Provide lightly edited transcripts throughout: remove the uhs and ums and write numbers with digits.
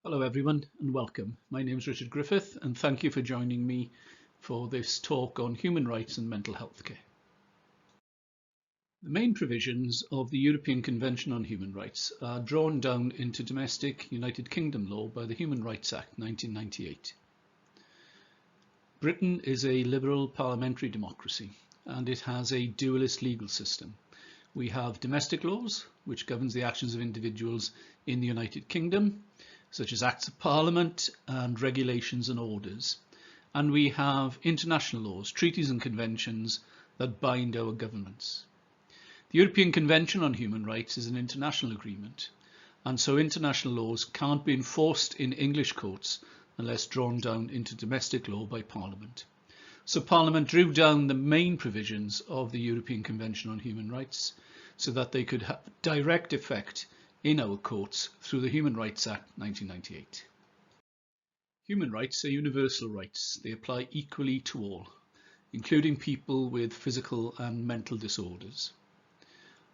Hello everyone and welcome. My name is Richard Griffith and thank you for joining me for this talk on human rights and mental health care. The main provisions of the European Convention on Human Rights are drawn down into domestic United Kingdom law by the Human Rights Act 1998. Britain is a liberal parliamentary democracy and it has a dualist legal system. We have domestic laws, which governs the actions of individuals in the United Kingdom, such as Acts of Parliament and regulations and orders. And we have international laws, treaties and conventions that bind our governments. The European Convention on Human Rights is an international agreement, and so international laws can't be enforced in English courts unless drawn down into domestic law by Parliament. So Parliament drew down the main provisions of the European Convention on Human Rights so that they could have direct effect in our courts through the Human Rights Act 1998. Human rights are universal rights. They apply equally to all, including people with physical and mental disorders.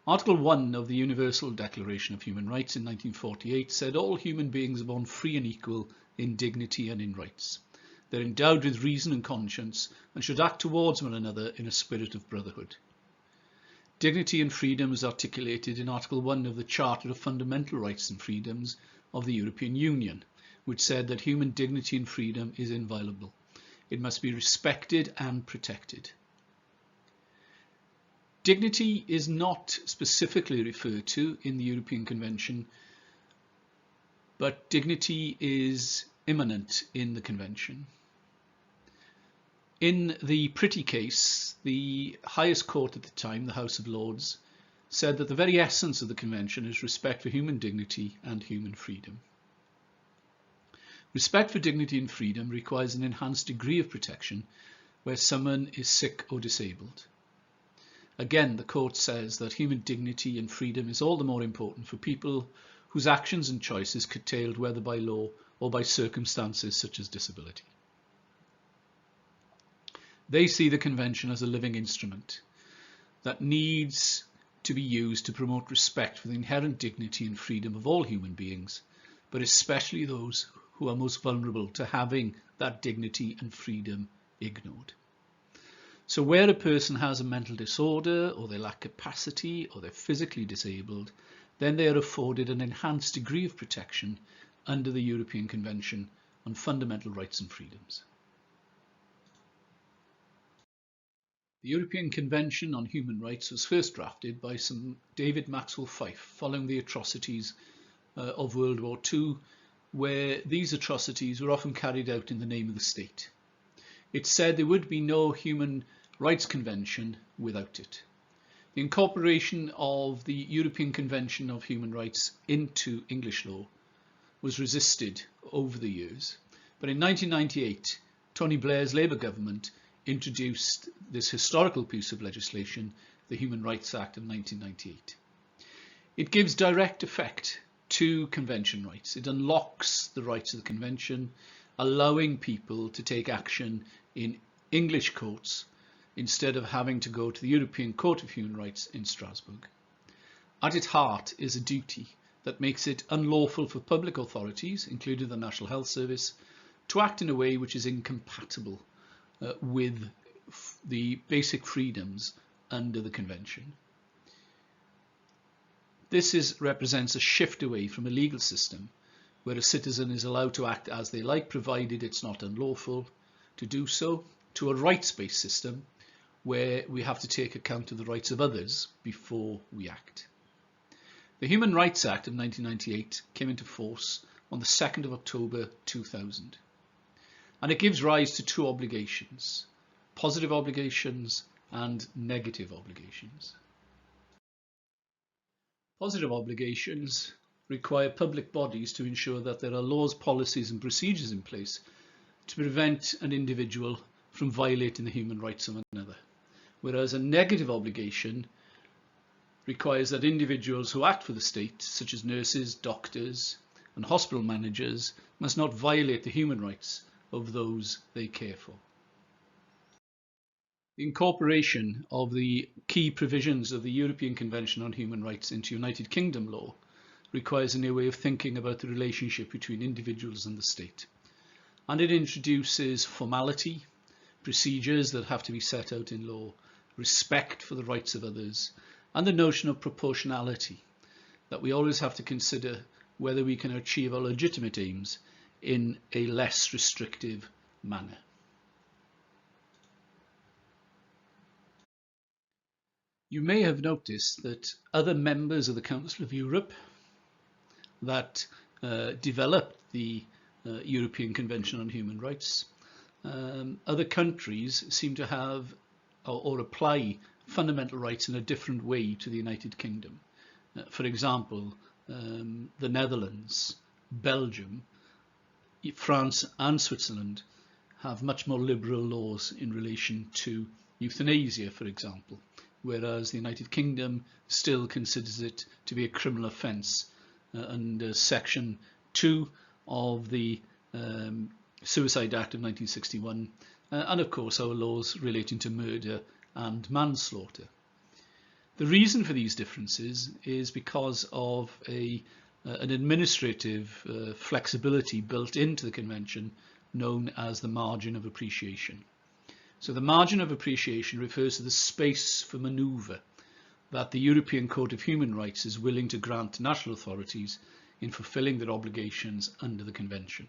Article 1 of the Universal Declaration of Human Rights in 1948 said all human beings are born free and equal in dignity and in rights. They're endowed with reason and conscience and should act towards one another in a spirit of brotherhood. Dignity and freedom is articulated in Article 1 of the Charter of Fundamental Rights and Freedoms of the European Union, which said that human dignity and freedom is inviolable. It must be respected and protected. Dignity is not specifically referred to in the European Convention, but dignity is immanent in the Convention. In the Pretty case, the highest court at the time, the House of Lords, said that the very essence of the Convention is respect for human dignity and human freedom. Respect for dignity and freedom requires an enhanced degree of protection where someone is sick or disabled. Again, the court says that human dignity and freedom is all the more important for people whose actions and choices curtailed whether by law or by circumstances such as disability. They see the Convention as a living instrument that needs to be used to promote respect for the inherent dignity and freedom of all human beings, but especially those who are most vulnerable to having that dignity and freedom ignored. So where a person has a mental disorder, or they lack capacity, or they're physically disabled, then they are afforded an enhanced degree of protection under the European Convention on Fundamental Rights and Freedoms. The European Convention on Human Rights was first drafted by Sir David Maxwell Fyfe following the atrocities of World War II, where these atrocities were often carried out in the name of the state. It said there would be no Human Rights Convention without it. The incorporation of the European Convention of Human Rights into English law was resisted over the years, but in 1998, Tony Blair's Labour government introduced this historical piece of legislation, the Human Rights Act of 1998. It gives direct effect to convention rights. It unlocks the rights of the convention, allowing people to take action in English courts instead of having to go to the European Court of Human Rights in Strasbourg. At its heart is a duty that makes it unlawful for public authorities, including the National Health Service, to act in a way which is incompatible with the basic freedoms under the Convention. This represents a shift away from a legal system where a citizen is allowed to act as they like, provided it's not unlawful to do so, to a rights-based system where we have to take account of the rights of others before we act. The Human Rights Act of 1998 came into force on the 2nd of October 2000. And it gives rise to two obligations, positive obligations and negative obligations. Positive obligations require public bodies to ensure that there are laws, policies and procedures in place to prevent an individual from violating the human rights of another. Whereas a negative obligation requires that individuals who act for the state, such as nurses, doctors and hospital managers, must not violate the human rights of those they care for. The incorporation of the key provisions of the European Convention on Human Rights into United Kingdom law requires a new way of thinking about the relationship between individuals and the state. And it introduces formality, procedures that have to be set out in law, respect for the rights of others, and the notion of proportionality, that we always have to consider whether we can achieve our legitimate aims in a less restrictive manner. You may have noticed that other members of the Council of Europe that developed the European Convention on Human Rights, other countries seem to have or apply fundamental rights in a different way to the United Kingdom. For example, the Netherlands, Belgium, France and Switzerland have much more liberal laws in relation to euthanasia, for example, whereas the United Kingdom still considers it to be a criminal offence under Section 2 of the Suicide Act of 1961, and of course our laws relating to murder and manslaughter. The reason for these differences is because of an administrative flexibility built into the Convention known as the margin of appreciation. So the margin of appreciation refers to the space for manoeuvre that the European Court of Human Rights is willing to grant to national authorities in fulfilling their obligations under the Convention.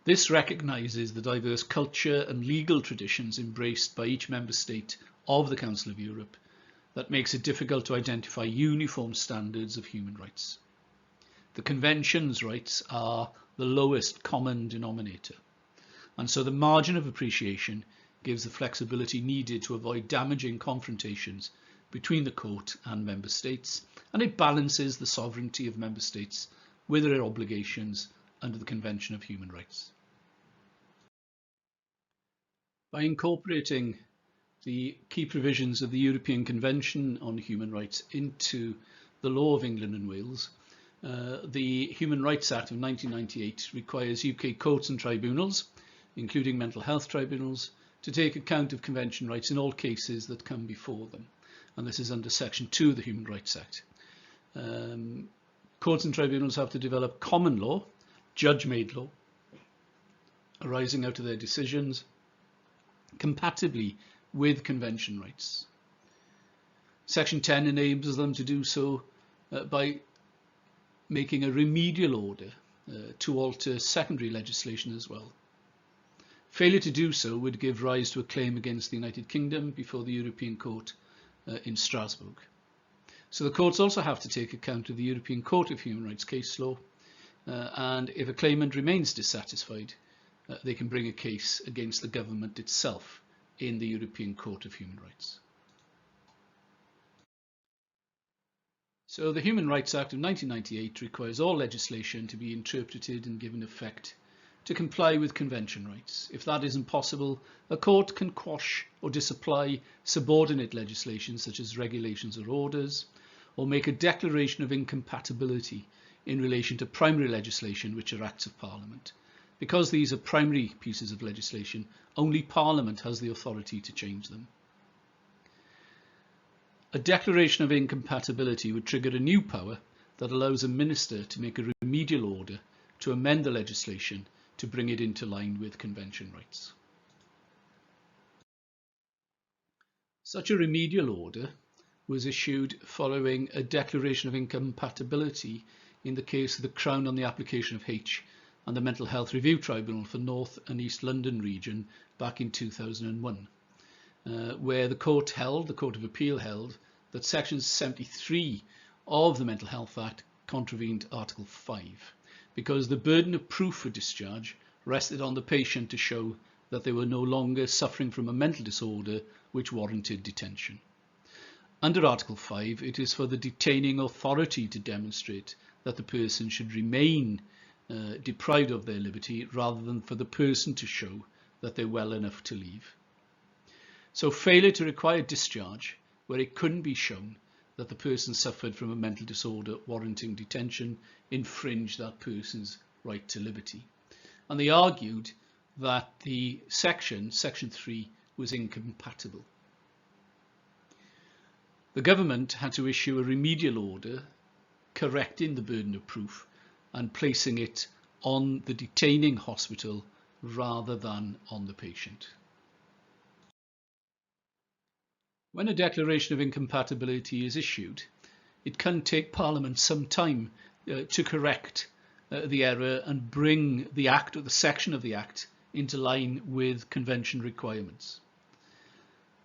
This recognises the diverse culture and legal traditions embraced by each member state of the Council of Europe that makes it difficult to identify uniform standards of human rights. The Convention's rights are the lowest common denominator, and so the margin of appreciation gives the flexibility needed to avoid damaging confrontations between the court and member states, and it balances the sovereignty of member states with their obligations under the Convention of Human Rights. By incorporating the key provisions of the European Convention on Human Rights into the law of England and Wales, the Human Rights Act of 1998 requires UK courts and tribunals, including mental health tribunals, to take account of Convention rights in all cases that come before them. And this is under Section 2 of the Human Rights Act. Courts and tribunals have to develop common law, judge-made law, arising out of their decisions, compatibly with Convention rights. Section 10 enables them to do so by making a remedial order to alter secondary legislation as well. Failure to do so would give rise to a claim against the United Kingdom before the European Court in Strasbourg. So the courts also have to take account of the European Court of Human Rights case law, and if a claimant remains dissatisfied, they can bring a case against the government itself in the European Court of Human Rights. So the Human Rights Act of 1998 requires all legislation to be interpreted and given effect to comply with Convention rights. If that isn't possible, a court can quash or disapply subordinate legislation such as regulations or orders, or make a declaration of incompatibility in relation to primary legislation which are acts of Parliament. Because these are primary pieces of legislation, only Parliament has the authority to change them. A declaration of incompatibility would trigger a new power that allows a minister to make a remedial order to amend the legislation to bring it into line with Convention rights. Such a remedial order was issued following a declaration of incompatibility in the case of the Crown on the application of H and the Mental Health Review Tribunal for North and East London region back in 2001, where the Court of Appeal held that Section 73 of the Mental Health Act contravened Article 5, because the burden of proof for discharge rested on the patient to show that they were no longer suffering from a mental disorder which warranted detention. Under Article 5, it is for the detaining authority to demonstrate that the person should remain deprived of their liberty rather than for the person to show that they're well enough to leave. So failure to require discharge where it couldn't be shown that the person suffered from a mental disorder warranting detention infringed that person's right to liberty. And they argued that the Section 3, was incompatible. The government had to issue a remedial order correcting the burden of proof and placing it on the detaining hospital rather than on the patient. When a declaration of incompatibility is issued, it can take Parliament some time to correct the error and bring the Act or the section of the Act into line with Convention requirements.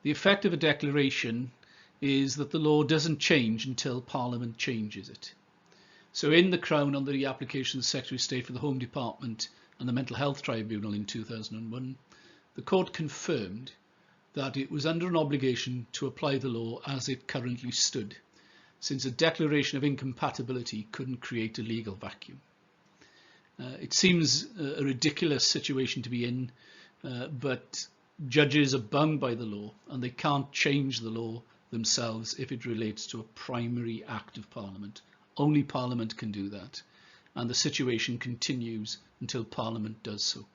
The effect of a declaration is that the law doesn't change until Parliament changes it. So in the Crown on the application of the Secretary of State for the Home Department and the Mental Health Tribunal in 2001, the court confirmed that it was under an obligation to apply the law as it currently stood, since a declaration of incompatibility couldn't create a legal vacuum. It seems a ridiculous situation to be in, but judges are bound by the law and they can't change the law themselves if it relates to a primary act of Parliament. Only Parliament can do that, and the situation continues until Parliament does so.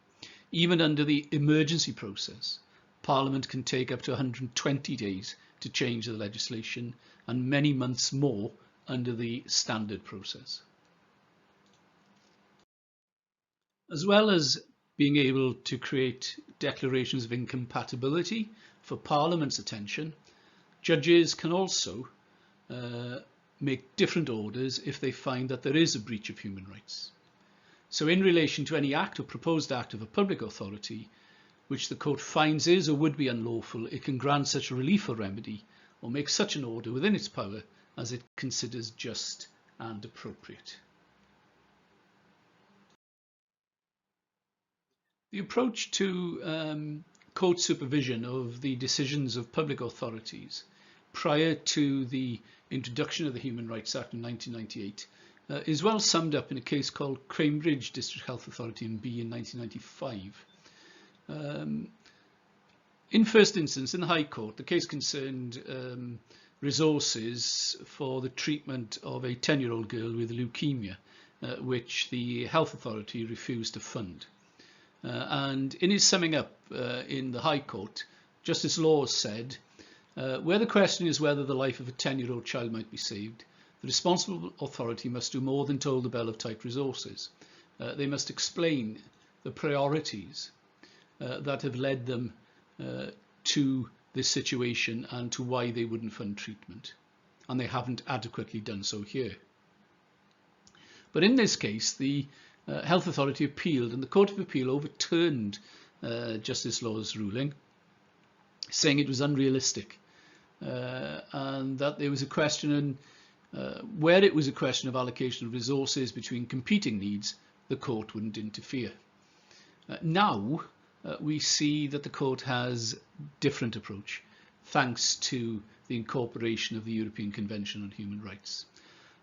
Even under the emergency process, Parliament can take up to 120 days to change the legislation and many months more under the standard process. As well as being able to create declarations of incompatibility for Parliament's attention, judges can also make different orders if they find that there is a breach of human rights. So in relation to any act or proposed act of a public authority which the court finds is or would be unlawful, it can grant such a relief or remedy or make such an order within its power as it considers just and appropriate. The approach to court supervision of the decisions of public authorities prior to the introduction of the Human Rights Act in 1998 is well summed up in a case called Cambridge District Health Authority in 1995. In first instance, in the High Court, the case concerned resources for the treatment of a 10-year-old girl with leukemia, which the health authority refused to fund. And in his summing up in the High Court, Justice Laws said, where the question is whether the life of a 10-year-old child might be saved, the responsible authority must do more than toll the bell of tight resources. They must explain the priorities that have led them to this situation and to why they wouldn't fund treatment. And they haven't adequately done so here. But in this case, the Health Authority appealed, and the Court of Appeal overturned Justice Law's ruling, saying it was unrealistic and that there was a question, where it was a question of allocation of resources between competing needs, the court wouldn't interfere. Now we see that the court has a different approach, thanks to the incorporation of the European Convention on Human Rights.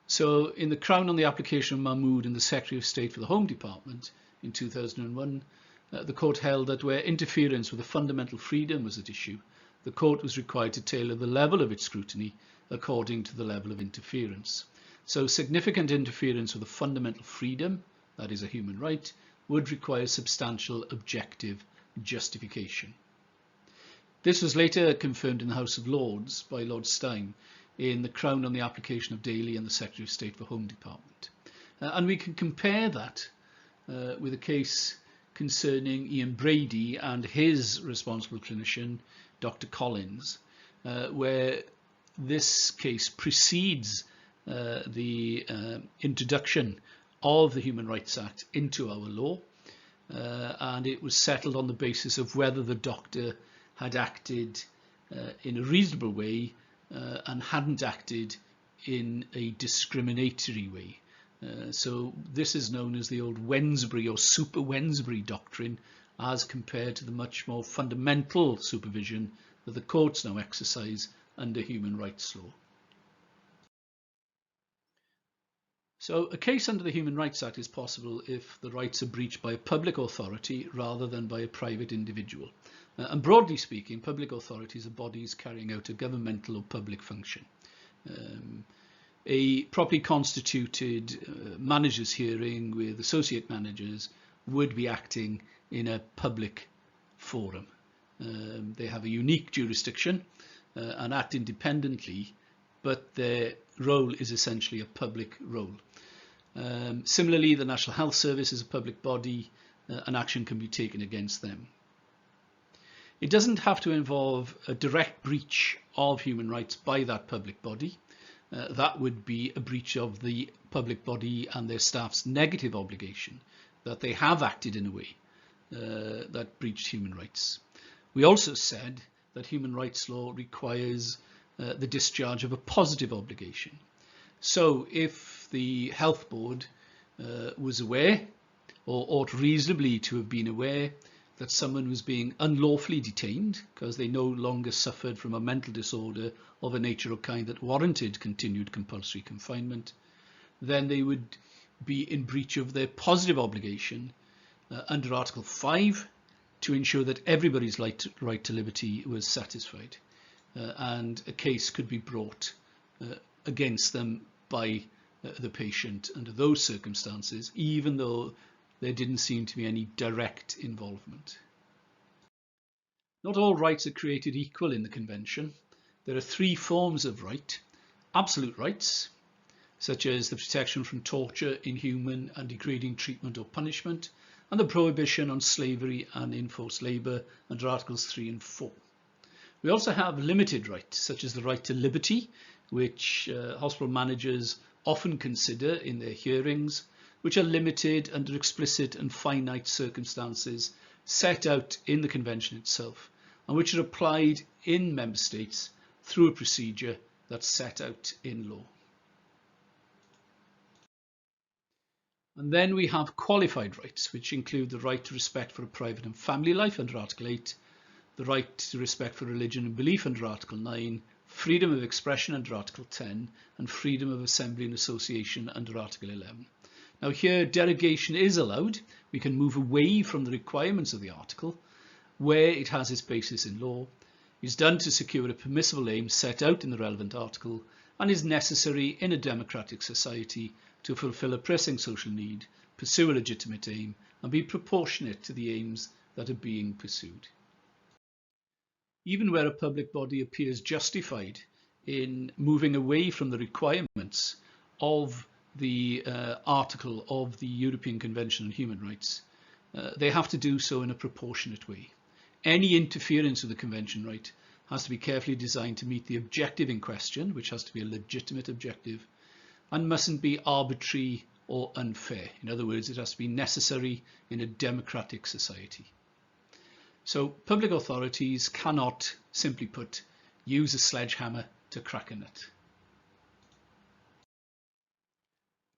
So in the Crown on the application of Mahmood and the Secretary of State for the Home Department in 2001, the court held that where interference with a fundamental freedom was at issue, the court was required to tailor the level of its scrutiny according to the level of interference. So significant interference with a fundamental freedom, that is a human right, would require substantial objective justification. This was later confirmed in the House of Lords by Lord Stein in the Crown on the application of Daly and the Secretary of State for Home Department. And we can compare that with a case concerning Ian Brady and his responsible clinician, Dr. Collins, where this case precedes the introduction of the Human Rights Act into our law, and it was settled on the basis of whether the doctor had acted in a reasonable way and hadn't acted in a discriminatory way. So this is known as the old Wensbury or Super Wensbury doctrine, as compared to the much more fundamental supervision that the courts now exercise under human rights law. So a case under the Human Rights Act is possible if the rights are breached by a public authority rather than by a private individual. And broadly speaking, public authorities are bodies carrying out a governmental or public function. A properly constituted managers hearing with associate managers would be acting in a public forum. They have a unique jurisdiction and act independently but their role is essentially a public role. Similarly, the National Health Service is a public body, and action can be taken against them. It doesn't have to involve a direct breach of human rights by that public body. That would be a breach of the public body and their staff's negative obligation that they have acted in a way that breached human rights. We also said that human rights law requires the discharge of a positive obligation. So if the health board was aware, or ought reasonably to have been aware, that someone was being unlawfully detained because they no longer suffered from a mental disorder of a nature or kind that warranted continued compulsory confinement, then they would be in breach of their positive obligation under Article 5 to ensure that everybody's right to liberty was satisfied, and a case could be brought against them by the patient under those circumstances, even though there didn't seem to be any direct involvement. Not all rights are created equal in the Convention. There are three forms of right: absolute rights, such as the protection from torture, inhuman and degrading treatment or punishment, and the prohibition on slavery and enforced labour under Articles 3 and 4. We also have limited rights, such as the right to liberty, which hospital managers often consider in their hearings, which are limited under explicit and finite circumstances set out in the Convention itself, and which are applied in Member States through a procedure that's set out in law. And then we have qualified rights, which include the right to respect for a private and family life under Article 8, the right to respect for religion and belief under Article 9, freedom of expression under Article 10, and freedom of assembly and association under Article 11. Now here, derogation is allowed. We can move away from the requirements of the article where it has its basis in law. It is done to secure a permissible aim set out in the relevant article and is necessary in a democratic society to fulfil a pressing social need, pursue a legitimate aim, and be proportionate to the aims that are being pursued. Even where a public body appears justified in moving away from the requirements of the article of the European Convention on Human Rights, they have to do so in a proportionate way. Any interference with the Convention right has to be carefully designed to meet the objective in question, which has to be a legitimate objective, and mustn't be arbitrary or unfair. In other words, it has to be necessary in a democratic society. So public authorities cannot, simply put, use a sledgehammer to crack a nut.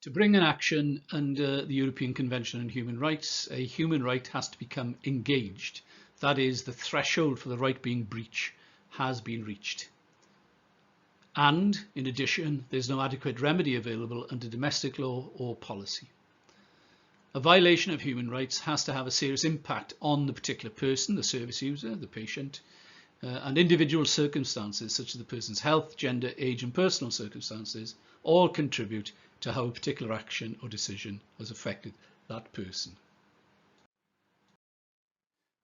To bring an action under the European Convention on Human Rights, a human right has to become engaged. That is, the threshold for the right being breached has been reached. And, in addition, there's no adequate remedy available under domestic law or policy. A violation of human rights has to have a serious impact on the particular person, the service user, the patient, and individual circumstances such as the person's health, gender, age and personal circumstances all contribute to how a particular action or decision has affected that person.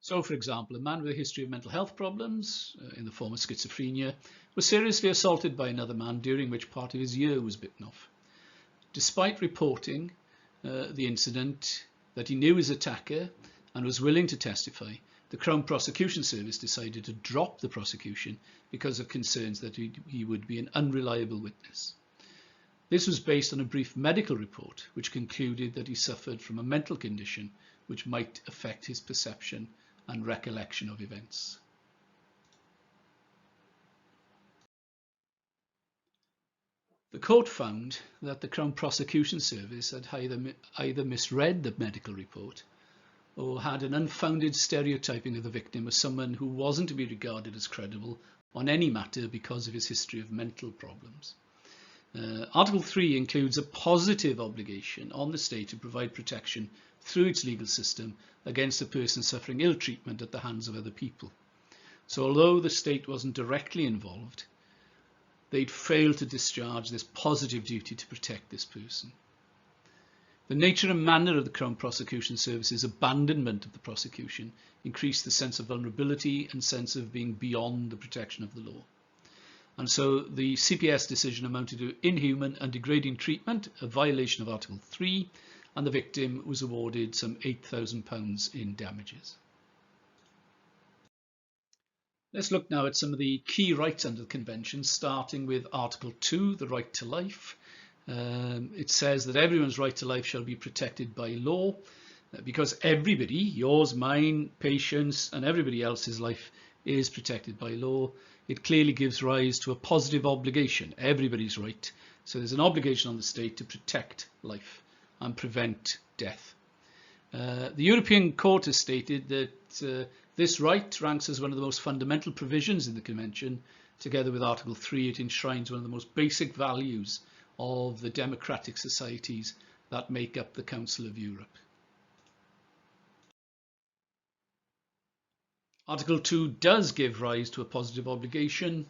So, for example, a man with a history of mental health problems in the form of schizophrenia was seriously assaulted by another man during which part of his ear was bitten off. Despite reporting the incident that he knew his attacker and was willing to testify, the Crown Prosecution Service decided to drop the prosecution because of concerns that he would be an unreliable witness. This was based on a brief medical report which concluded that he suffered from a mental condition which might affect his perception and recollection of events. The court found that the Crown Prosecution Service had either misread the medical report or had an unfounded stereotyping of the victim as someone who wasn't to be regarded as credible on any matter because of his history of mental problems. Article 3 includes a positive obligation on the state to provide protection through its legal system against a person suffering ill treatment at the hands of other people. So although the state wasn't directly involved, they'd failed to discharge this positive duty to protect this person. The nature and manner of the Crown Prosecution Service's abandonment of the prosecution increased the sense of vulnerability and sense of being beyond the protection of the law. And so the CPS decision amounted to inhuman and degrading treatment, a violation of Article 3, and the victim was awarded some £8,000 in damages. Let's look now at some of the key rights under the Convention, starting with Article 2, the right to life. It says that everyone's right to life shall be protected by law, because everybody, yours, mine, patients, and everybody else's life is protected by law. It clearly gives rise to a positive obligation, everybody's right. So there's an obligation on the state to protect life and prevent death. The European Court has stated that this right ranks as one of the most fundamental provisions in the Convention. Together with Article 3, it enshrines one of the most basic values of the democratic societies that make up the Council of Europe. Article 2 does give rise to a positive obligation,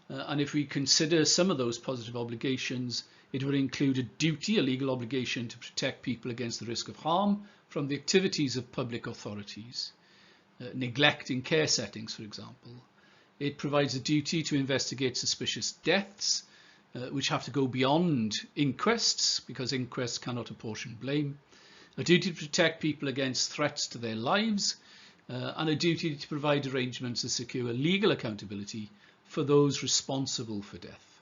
and if we consider some of those positive obligations, it would include a duty, a legal obligation to protect people against the risk of harm from the activities of public authorities. Neglect in care settings, for example. It provides a duty to investigate suspicious deaths, which have to go beyond inquests, because inquests cannot apportion blame. A duty to protect people against threats to their lives, and a duty to provide arrangements to secure legal accountability for those responsible for death.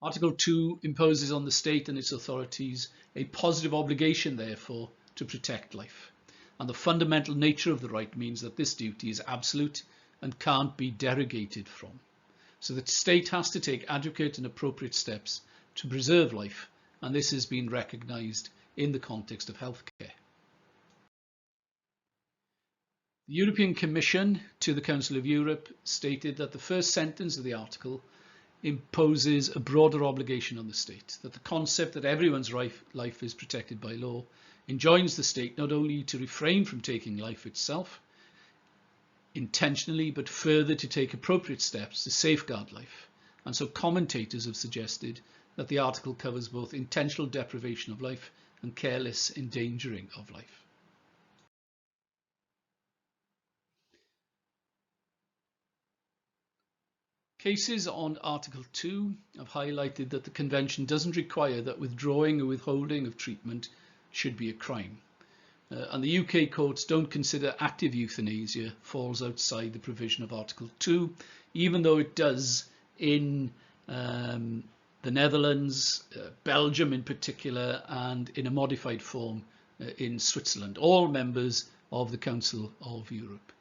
Article 2 imposes on the state and its authorities a positive obligation, therefore, to protect life. And the fundamental nature of the right means that this duty is absolute and can't be derogated from. So the state has to take adequate and appropriate steps to preserve life, and this has been recognised in the context of healthcare. The European Commission to the Council of Europe stated that the first sentence of the article imposes a broader obligation on the state, that the concept that everyone's life is protected by law enjoins the state not only to refrain from taking life itself intentionally, but further to take appropriate steps to safeguard life. And so commentators have suggested that the article covers both intentional deprivation of life and careless endangering of life. Cases on Article 2 have highlighted that the Convention doesn't require that withdrawing or withholding of treatment should be a crime. And the UK courts don't consider active euthanasia falls outside the provision of Article 2, even though it does in the Netherlands, Belgium in particular, and in a modified form in Switzerland, all members of the Council of Europe.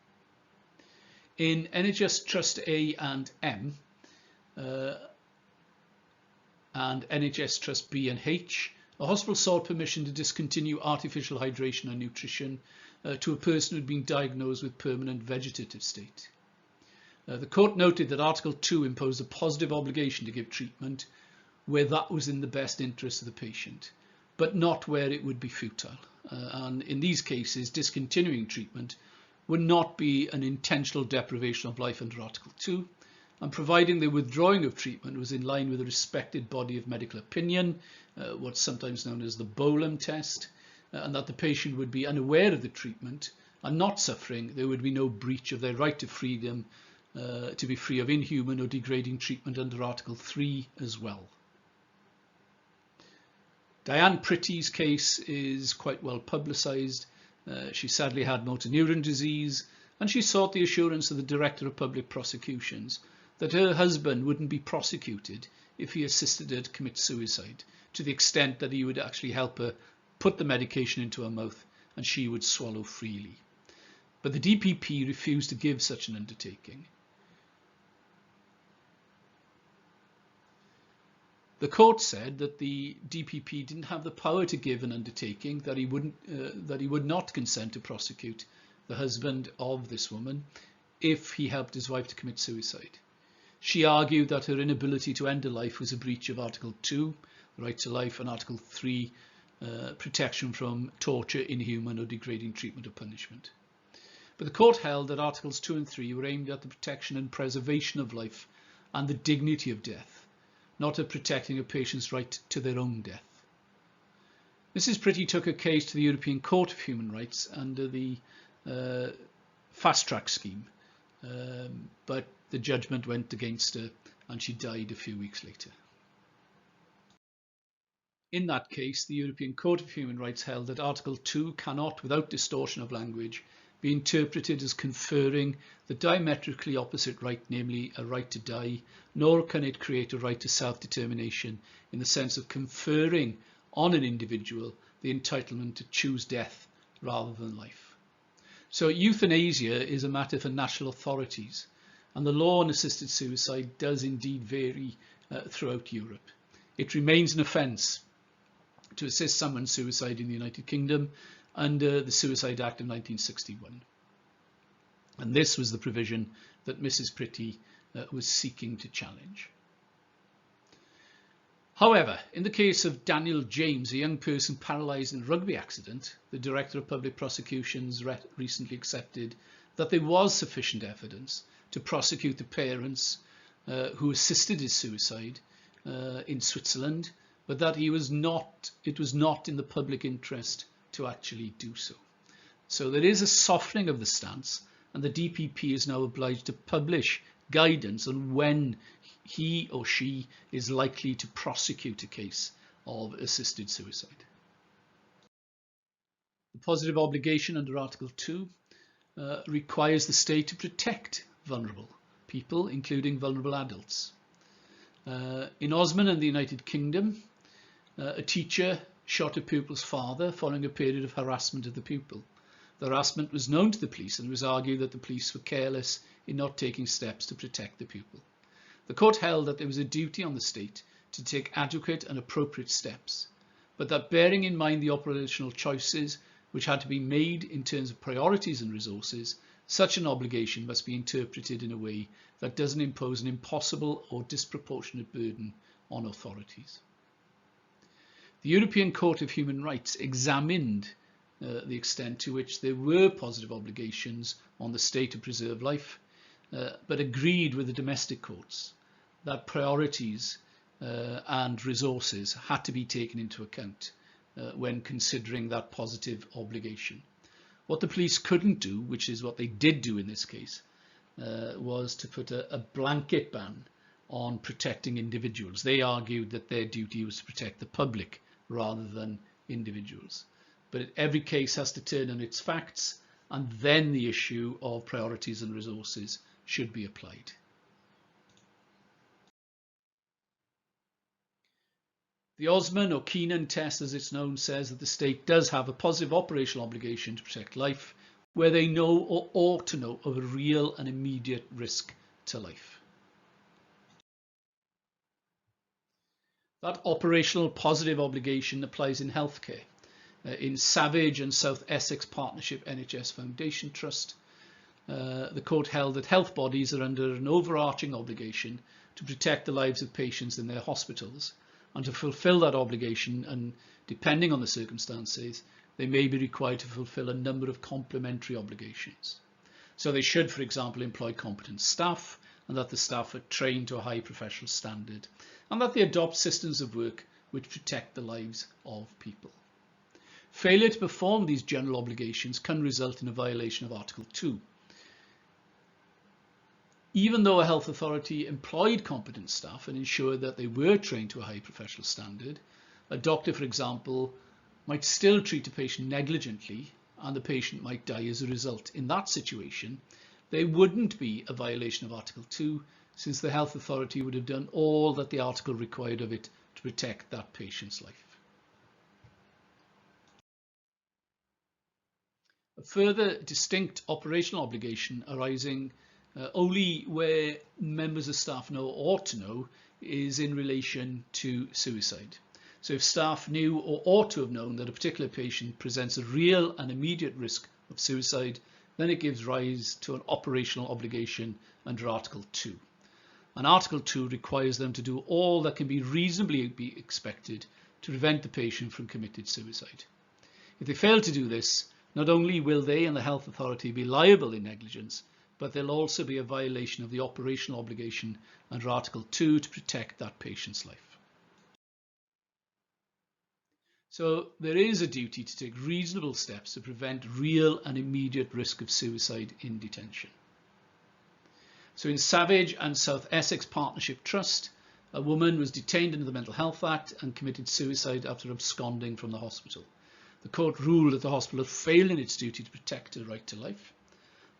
In NHS Trust A and M and NHS Trust B and H, a hospital sought permission to discontinue artificial hydration and nutrition to a person who had been diagnosed with permanent vegetative state. The court noted that Article 2 imposed a positive obligation to give treatment where that was in the best interest of the patient, but not where it would be futile. And in these cases, discontinuing treatment would not be an intentional deprivation of life under Article 2, and providing the withdrawing of treatment was in line with a respected body of medical opinion, what's sometimes known as the Bolam test, and that the patient would be unaware of the treatment and not suffering, there would be no breach of their right to freedom to be free of inhuman or degrading treatment under Article 3 as well. Diane Pretty's case is quite well publicised. She sadly had motor neuron disease, and she sought the assurance of the Director of Public Prosecutions that her husband wouldn't be prosecuted if he assisted her to commit suicide, to the extent that he would actually help her put the medication into her mouth and she would swallow freely. But the DPP refused to give such an undertaking. The court said that the DPP didn't have the power to give an undertaking that he would not consent to prosecute the husband of this woman if he helped his wife to commit suicide. She argued that her inability to end her life was a breach of Article 2, the right to life, and Article 3, protection from torture, inhuman or degrading treatment or punishment. But the court held that Articles 2 and 3 were aimed at the protection and preservation of life and the dignity of death, not at protecting a patient's right to their own death. Mrs. Pretty took her case to the European Court of Human Rights under the fast track scheme, but the judgment went against her and she died a few weeks later. In that case, the European Court of Human Rights held that Article 2 cannot, without distortion of language, be interpreted as conferring the diametrically opposite right, namely a right to die, nor can it create a right to self-determination in the sense of conferring on an individual the entitlement to choose death rather than life. So euthanasia is a matter for national authorities, and the law on assisted suicide does indeed vary throughout Europe. It remains an offence to assist someone's suicide in the United Kingdom under the Suicide Act of 1961. And this was the provision that Mrs. Pretty was seeking to challenge. However, in the case of Daniel James, a young person paralysed in a rugby accident, the Director of Public Prosecutions recently accepted that there was sufficient evidence to prosecute the parents who assisted his suicide in Switzerland, but that it was not in the public interest to actually do so. So there is a softening of the stance, and the DPP is now obliged to publish guidance on when he or she is likely to prosecute a case of assisted suicide. The positive obligation under Article 2 requires the state to protect vulnerable people, including vulnerable adults. In Osman and the United Kingdom, a teacher shot a pupil's father following a period of harassment of the pupil. The harassment was known to the police, and it was argued that the police were careless in not taking steps to protect the pupil. The court held that there was a duty on the state to take adequate and appropriate steps, but that bearing in mind the operational choices which had to be made in terms of priorities and resources, such an obligation must be interpreted in a way that doesn't impose an impossible or disproportionate burden on authorities. The European Court of Human Rights examined the extent to which there were positive obligations on the state to preserve life, but agreed with the domestic courts that priorities and resources had to be taken into account when considering that positive obligation. What the police couldn't do, which is what they did do in this case, was to put a blanket ban on protecting individuals. They argued that their duty was to protect the public rather than individuals. But every case has to turn on its facts, and then the issue of priorities and resources should be applied. The Osman or Keenan test, as it's known, says that the state does have a positive operational obligation to protect life where they know or ought to know of a real and immediate risk to life. That operational positive obligation applies in healthcare. In Savage and South Essex Partnership NHS Foundation Trust, the court held that health bodies are under an overarching obligation to protect the lives of patients in their hospitals, and to fulfil that obligation, and depending on the circumstances, they may be required to fulfil a number of complementary obligations. So they should, for example, employ competent staff, and that the staff are trained to a high professional standard, and that they adopt systems of work which protect the lives of people. Failure to perform these general obligations can result in a violation of Article 2. Even though a health authority employed competent staff and ensured that they were trained to a high professional standard, a doctor, for example, might still treat a patient negligently and the patient might die as a result. In that situation, there wouldn't be a violation of Article 2, since the health authority would have done all that the article required of it to protect that patient's life. A further distinct operational obligation arising only where members of staff know or ought to know is in relation to suicide. So if staff knew or ought to have known that a particular patient presents a real and immediate risk of suicide, then it gives rise to an operational obligation under Article 2. And Article 2 requires them to do all that can be reasonably be expected to prevent the patient from committing suicide. If they fail to do this, not only will they and the health authority be liable in negligence, but there'll also be a violation of the operational obligation under Article 2 to protect that patient's life. So there is a duty to take reasonable steps to prevent real and immediate risk of suicide in detention. So in Savage and South Essex Partnership Trust, a woman was detained under the Mental Health Act and committed suicide after absconding from the hospital. The court ruled that the hospital had failed in its duty to protect her right to life.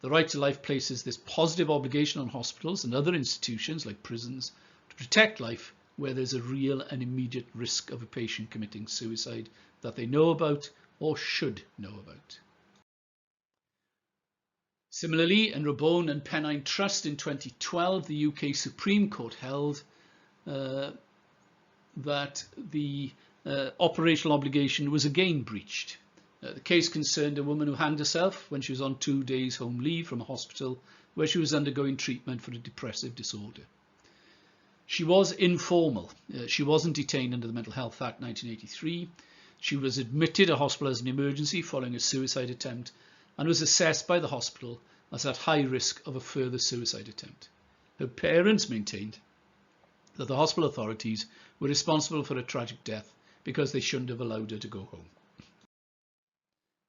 The right to life places this positive obligation on hospitals and other institutions like prisons to protect life where there's a real and immediate risk of a patient committing suicide that they know about or should know about. Similarly, in Rabone and Pennine Trust in 2012, the UK Supreme Court held that the operational obligation was again breached. The case concerned a woman who hanged herself when she was on 2 days home leave from a hospital where she was undergoing treatment for a depressive disorder. She was informal. She wasn't detained under the Mental Health Act 1983. She was admitted to hospital as an emergency following a suicide attempt and was assessed by the hospital as at high risk of a further suicide attempt. Her parents maintained that the hospital authorities were responsible for her tragic death because they shouldn't have allowed her to go home.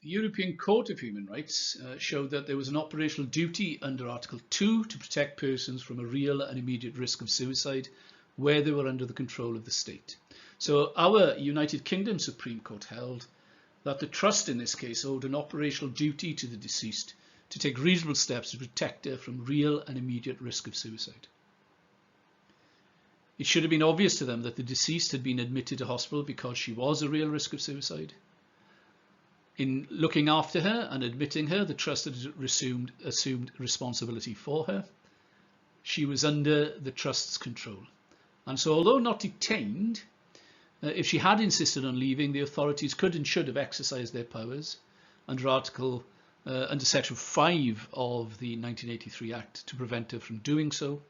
The European Court of Human Rights showed that there was an operational duty under Article 2 to protect persons from a real and immediate risk of suicide where they were under the control of the state. So our United Kingdom Supreme Court held that the trust in this case owed an operational duty to the deceased to take reasonable steps to protect her from real and immediate risk of suicide. It should have been obvious to them that the deceased had been admitted to hospital because she was a real risk of suicide. In looking after her and admitting her, the trust had assumed responsibility for her. She was under the trust's control. And so although not detained, if she had insisted on leaving, the authorities could and should have exercised their powers under Section 5 of the 1983 Act to prevent her from doing so.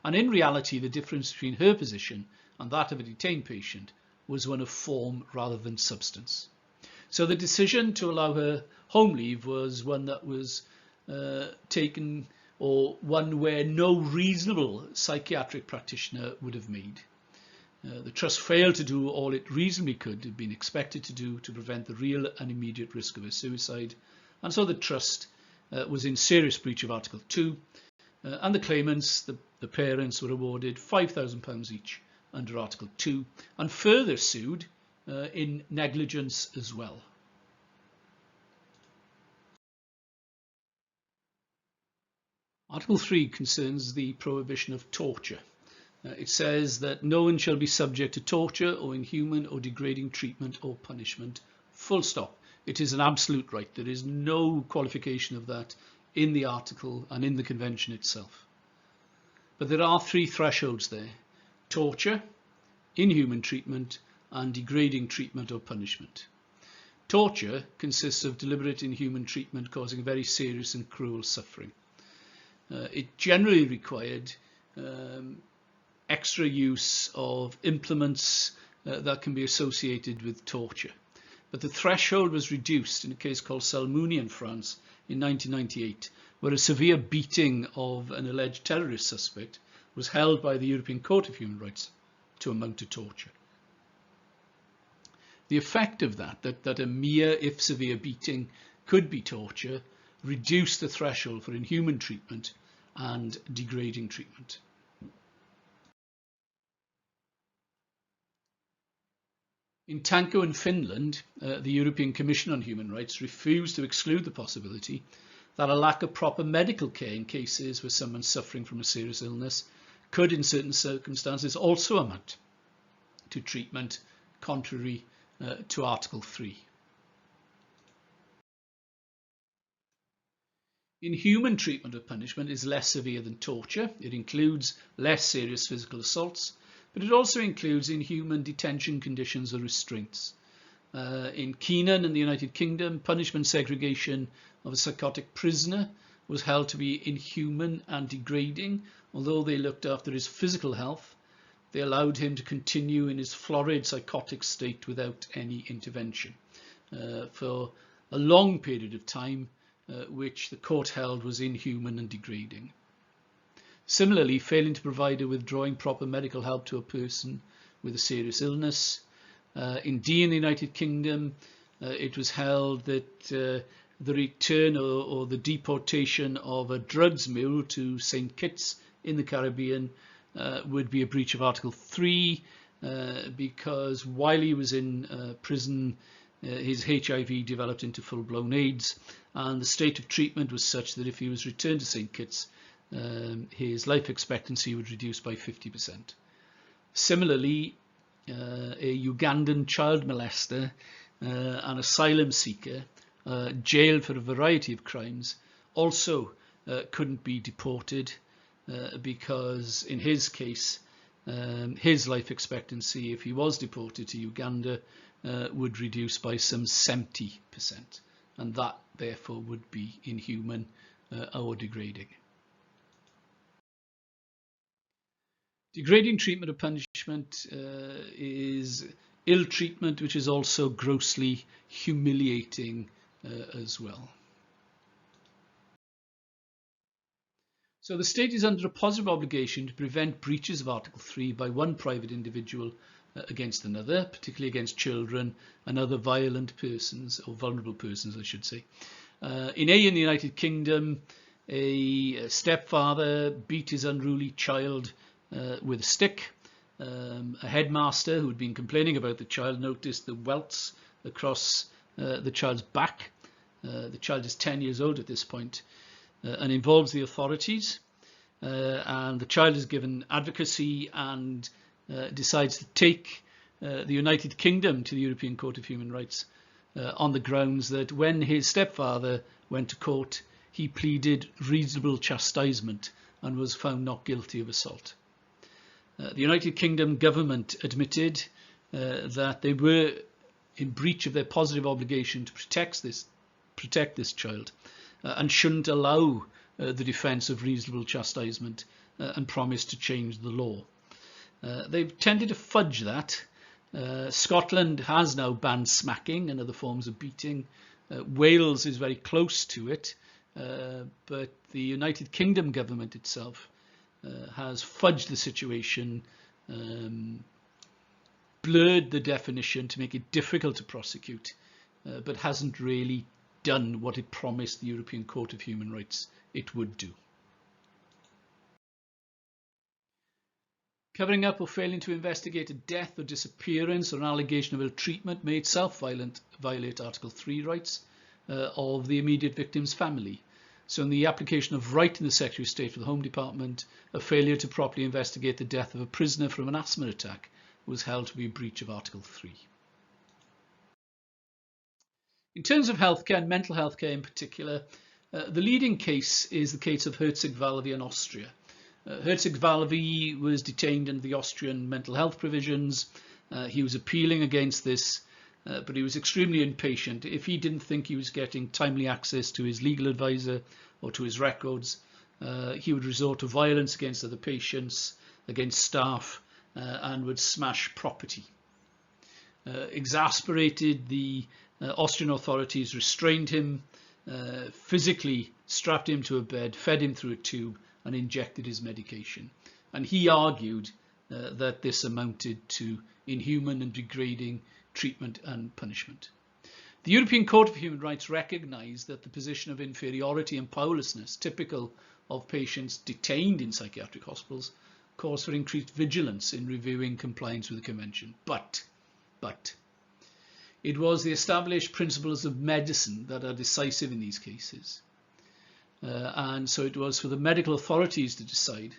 And in reality, the difference between her position and that of a detained patient was one of form rather than substance. So the decision to allow her home leave was one that was taken, or one where no reasonable psychiatric practitioner would have made. The trust failed to do all it reasonably could have been expected to do to prevent the real and immediate risk of her suicide, and so the trust was in serious breach of Article 2, and the claimants, the parents, were awarded £5,000 each under Article 2 and further sued in negligence as well. Article 3 concerns the prohibition of torture. It says that no one shall be subject to torture or inhuman or degrading treatment or punishment, full stop. It is an absolute right. There is no qualification of that in the article and in the convention itself. But there are three thresholds there: torture, inhuman treatment, and degrading treatment or punishment. Torture consists of deliberate inhuman treatment causing very serious and cruel suffering. It generally required extra use of implements that can be associated with torture. But the threshold was reduced in a case called Salmouni in France in 1998, where a severe beating of an alleged terrorist suspect was held by the European Court of Human Rights to amount to torture. The effect of that a mere, if severe, beating could be torture, reduced the threshold for inhuman treatment and degrading treatment. In Tanko in Finland, the European Commission on Human Rights refused to exclude the possibility that a lack of proper medical care in cases where someone suffering from a serious illness could, in certain circumstances, also amount to treatment contrary to Article 3. Inhuman treatment or punishment is less severe than torture. It includes less serious physical assaults, but it also includes inhuman detention conditions or restraints. In Keenan in the United Kingdom, punishment segregation of a psychotic prisoner was held to be inhuman and degrading. Although they looked after his physical health, they allowed him to continue in his florid psychotic state without any intervention for a long period of time, which the court held was inhuman and degrading. Similarly, failing to provide or withdrawing proper medical help to a person with a serious illness. Indeed, in the United Kingdom, it was held that the return or the deportation of a drugs mule to St. Kitts in the Caribbean would be a breach of Article 3 because while he was in prison, his HIV developed into full-blown AIDS, and the state of treatment was such that if he was returned to St. Kitts, his life expectancy would reduce by 50%. Similarly, a Ugandan child molester, an asylum seeker, jailed for a variety of crimes, also couldn't be deported because in his case, his life expectancy, if he was deported to Uganda, would reduce by some 70%, and that therefore would be inhuman or degrading. Degrading treatment or punishment is ill treatment which is also grossly humiliating as well. So the state is under a positive obligation to prevent breaches of Article 3 by one private individual against another, particularly against children and other violent persons, or vulnerable persons I should say. In the United Kingdom, a stepfather beat his unruly child with a stick. A headmaster who had been complaining about the child noticed the welts across the child's back. The child is 10 years old at this point and involves the authorities, and the child is given advocacy and decides to take the United Kingdom to the European Court of Human Rights on the grounds that when his stepfather went to court, he pleaded reasonable chastisement and was found not guilty of assault. The United Kingdom government admitted that they were in breach of their positive obligation to protect this child and shouldn't allow the defence of reasonable chastisement and promised to change the law. They've tended to fudge that. Scotland has now banned smacking and other forms of beating. Wales is very close to it, but the United Kingdom government itself has fudged the situation, blurred the definition to make it difficult to prosecute, but hasn't really done what it promised the European Court of Human Rights it would do. Covering up or failing to investigate a death or disappearance or an allegation of ill treatment may itself violate Article 3 rights of the immediate victim's family. So in the application of right in the Secretary of State for the Home Department, a failure to properly investigate the death of a prisoner from an asthma attack was held to be a breach of Article 3. In terms of healthcare and mental health care in particular, the leading case is the case of Herzig-Vallely in Austria. Herzig-Vallely was detained under the Austrian mental health provisions. He was appealing against this, but he was extremely impatient. If he didn't think he was getting timely access to his legal advisor or to his records, he would resort to violence against other patients, against staff, and would smash property. Exasperated, the Austrian authorities restrained him, physically strapped him to a bed, fed him through a tube, and injected his medication. And he argued that this amounted to inhuman and degrading treatment and punishment. The European Court of Human Rights recognised that the position of inferiority and powerlessness typical of patients detained in psychiatric hospitals calls for increased vigilance in reviewing compliance with the Convention. But it was the established principles of medicine that are decisive in these cases. And so it was for the medical authorities to decide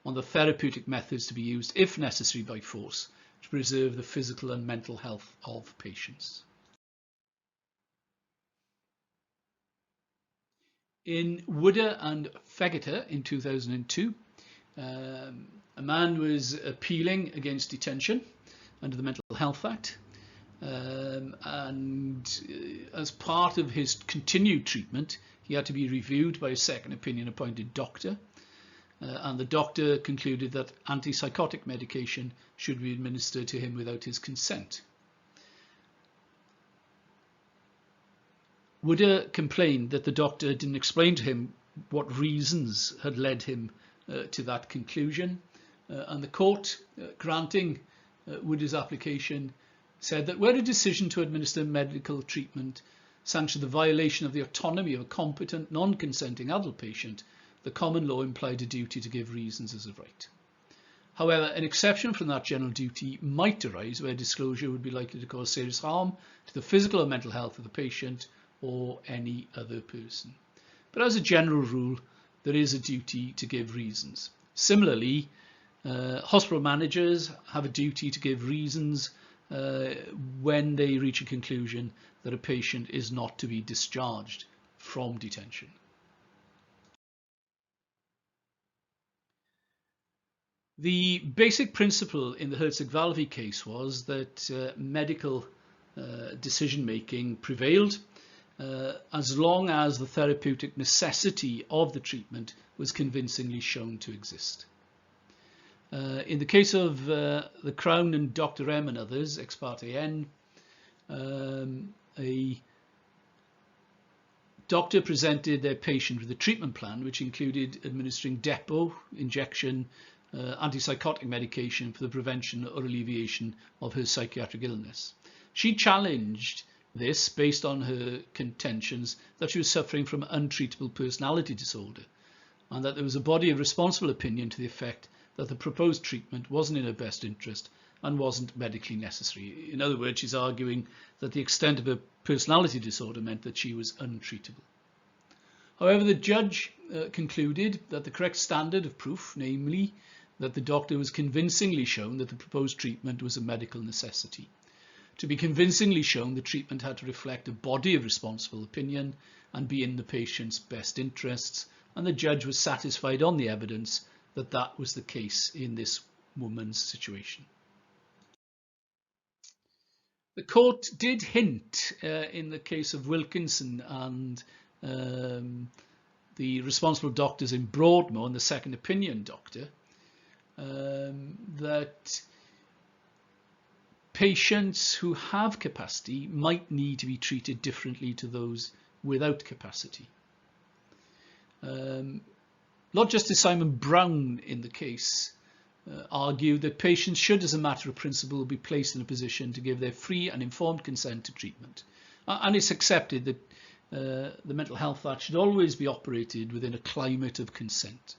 on the therapeutic methods to be used, if necessary by force, to preserve the physical and mental health of patients. In Wooder and Fegeter in 2002, a man was appealing against detention under the Mental Health Act, and as part of his continued treatment, he had to be reviewed by a second opinion appointed doctor, and the doctor concluded that antipsychotic medication should be administered to him without his consent. Wooder complained that the doctor didn't explain to him what reasons had led him to that conclusion, and the court, granting Wooder's application, said that where a decision to administer medical treatment sanctioned the violation of the autonomy of a competent, non-consenting adult patient, the common law implied a duty to give reasons as a right. However, an exception from that general duty might arise where disclosure would be likely to cause serious harm to the physical or mental health of the patient or any other person. But as a general rule, there is a duty to give reasons. Similarly, hospital managers have a duty to give reasons when they reach a conclusion that a patient is not to be discharged from detention. The basic principle in the Herzog-Valvey case was that medical decision-making prevailed as long as the therapeutic necessity of the treatment was convincingly shown to exist. In the case of the Crown and Dr. M and others, ex parte N, a doctor presented their patient with a treatment plan which included administering depot, injection, antipsychotic medication for the prevention or alleviation of her psychiatric illness. She challenged this based on her contentions that she was suffering from untreatable personality disorder and that there was a body of responsible opinion to the effect that the proposed treatment wasn't in her best interest and wasn't medically necessary. In other words, she's arguing that the extent of her personality disorder meant that she was untreatable. However, the judge concluded that the correct standard of proof, namely that the doctor was convincingly shown that the proposed treatment was a medical necessity. To be convincingly shown, the treatment had to reflect a body of responsible opinion and be in the patient's best interests, and the judge was satisfied on the evidence that that was the case in this woman's situation. The court did hint in the case of Wilkinson and the responsible doctors in Broadmoor and the second opinion doctor that patients who have capacity might need to be treated differently to those without capacity. Lord Justice Simon Brown in the case argued that patients should, as a matter of principle, be placed in a position to give their free and informed consent to treatment. And it's accepted that the Mental Health Act should always be operated within a climate of consent.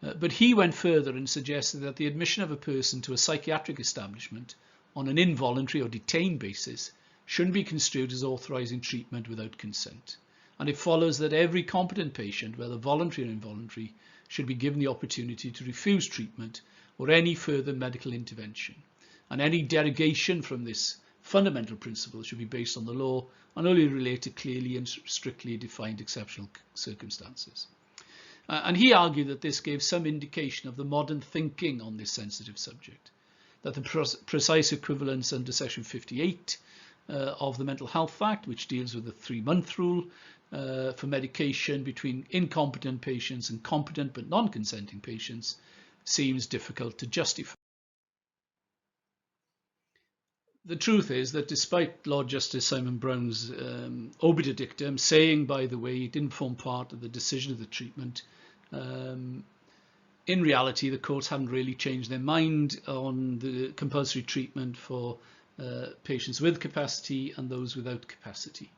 But he went further and suggested that the admission of a person to a psychiatric establishment on an involuntary or detained basis shouldn't be construed as authorising treatment without consent. And it follows that every competent patient, whether voluntary or involuntary, should be given the opportunity to refuse treatment or any further medical intervention. And any derogation from this fundamental principle should be based on the law and only relate to clearly and strictly defined exceptional circumstances. And he argued that this gave some indication of the modern thinking on this sensitive subject, that the precise equivalence under Section 58 of the Mental Health Act, which deals with the 3-month rule for medication between incompetent patients and competent but non-consenting patients, seems difficult to justify. The truth is that despite Lord Justice Simon Brown's obiter dictum saying, by the way, it didn't form part of the decision of the treatment, in reality the courts hadn't really changed their mind on the compulsory treatment for patients with capacity and those without capacity.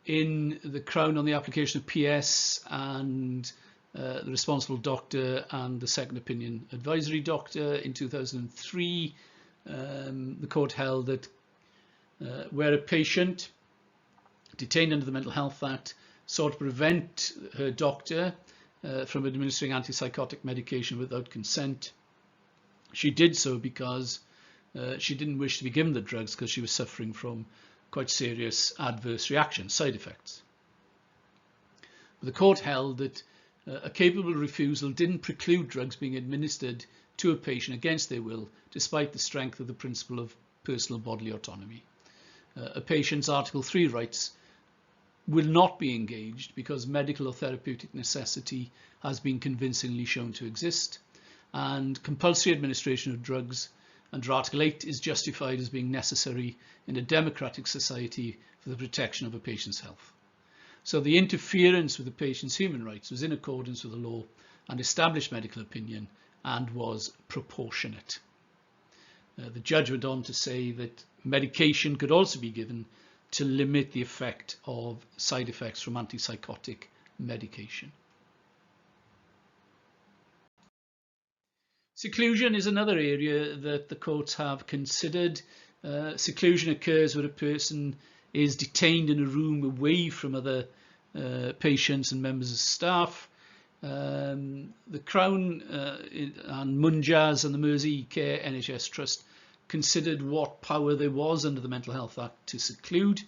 In the Crown on the application of PS and the responsible doctor and the second opinion advisory doctor in 2003, the court held that where a patient detained under the Mental Health Act sought to prevent her doctor from administering antipsychotic medication without consent, she did so because she didn't wish to be given the drugs because she was suffering from quite serious adverse reactions, side effects. But the court held that a capable refusal didn't preclude drugs being administered to a patient against their will, despite the strength of the principle of personal bodily autonomy. A patient's Article 3 rights will not be engaged because medical or therapeutic necessity has been convincingly shown to exist, and compulsory administration of drugs under Article 8 is justified as being necessary in a democratic society for the protection of a patient's health. So the interference with the patient's human rights was in accordance with the law and established medical opinion and was proportionate. The judge went on to say that medication could also be given to limit the effect of side effects from antipsychotic medication. Seclusion is another area that the courts have considered. Seclusion occurs where a person is detained in a room away from other patients and members of staff. The Crown and Munjaz and the Mersey Care NHS Trust considered what power there was under the Mental Health Act to seclude,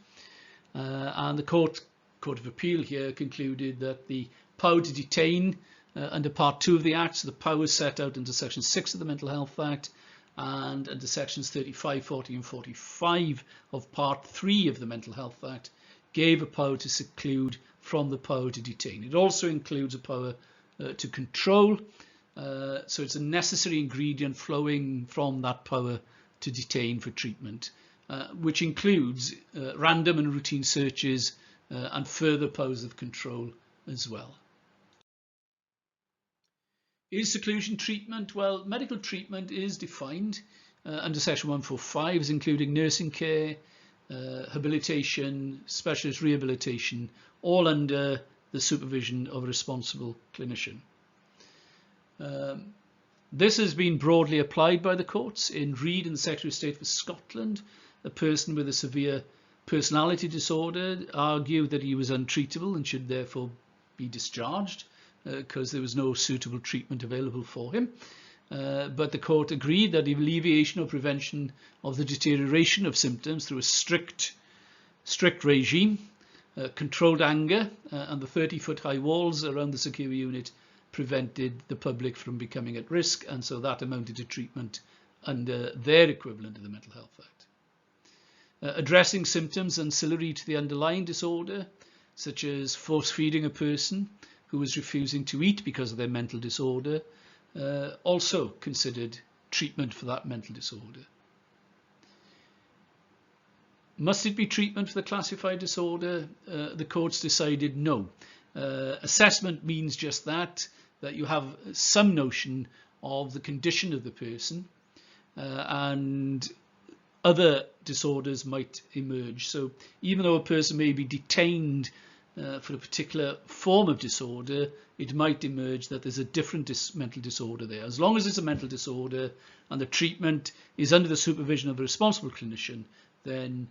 and the Court of Appeal here concluded that the power to detain under Part 2 of the Act, so the powers set out under Section 6 of the Mental Health Act and under Sections 35, 40 and 45 of Part 3 of the Mental Health Act, gave a power to seclude from the power to detain. It also includes a power to control, so it's a necessary ingredient flowing from that power to detain for treatment, which includes random and routine searches and further powers of control as well. Is seclusion treatment? Well, medical treatment is defined under Section 145 as including nursing care, habilitation, specialist rehabilitation, all under the supervision of a responsible clinician. This has been broadly applied by the courts. In Reid and the Secretary of State for Scotland, a person with a severe personality disorder argued that he was untreatable and should therefore be discharged because there was no suitable treatment available for him. But the court agreed that alleviation or prevention of the deterioration of symptoms through a strict regime, controlled anger, and the 30-foot high walls around the secure unit prevented the public from becoming at risk, and so that amounted to treatment under their equivalent of the Mental Health Act. Addressing symptoms ancillary to the underlying disorder, such as force-feeding a person who was refusing to eat because of their mental disorder, also considered treatment for that mental disorder. Must it be treatment for the classified disorder? The courts decided no. Assessment means just that you have some notion of the condition of the person, and other disorders might emerge. So even though a person may be detained for a particular form of disorder, it might emerge that there's a different mental disorder there. As long as it's a mental disorder and the treatment is under the supervision of a responsible clinician, then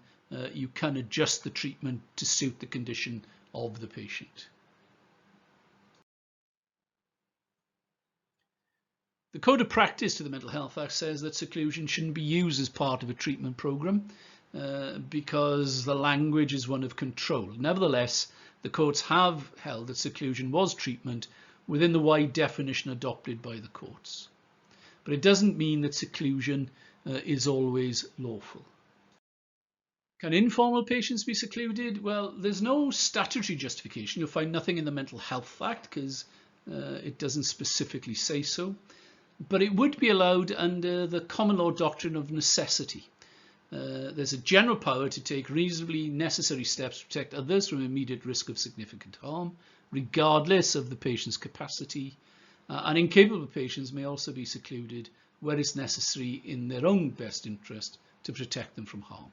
you can adjust the treatment to suit the condition of the patient. The Code of Practice to the Mental Health Act says that seclusion shouldn't be used as part of a treatment programme because the language is one of control. Nevertheless, the courts have held that seclusion was treatment within the wide definition adopted by the courts. But it doesn't mean that seclusion is always lawful. Can informal patients be secluded? Well, there's no statutory justification. You'll find nothing in the Mental Health Act because it doesn't specifically say so. But it would be allowed under the common law doctrine of necessity. There's a general power to take reasonably necessary steps to protect others from immediate risk of significant harm, regardless of the patient's capacity. And incapable patients may also be secluded where it's necessary in their own best interest to protect them from harm.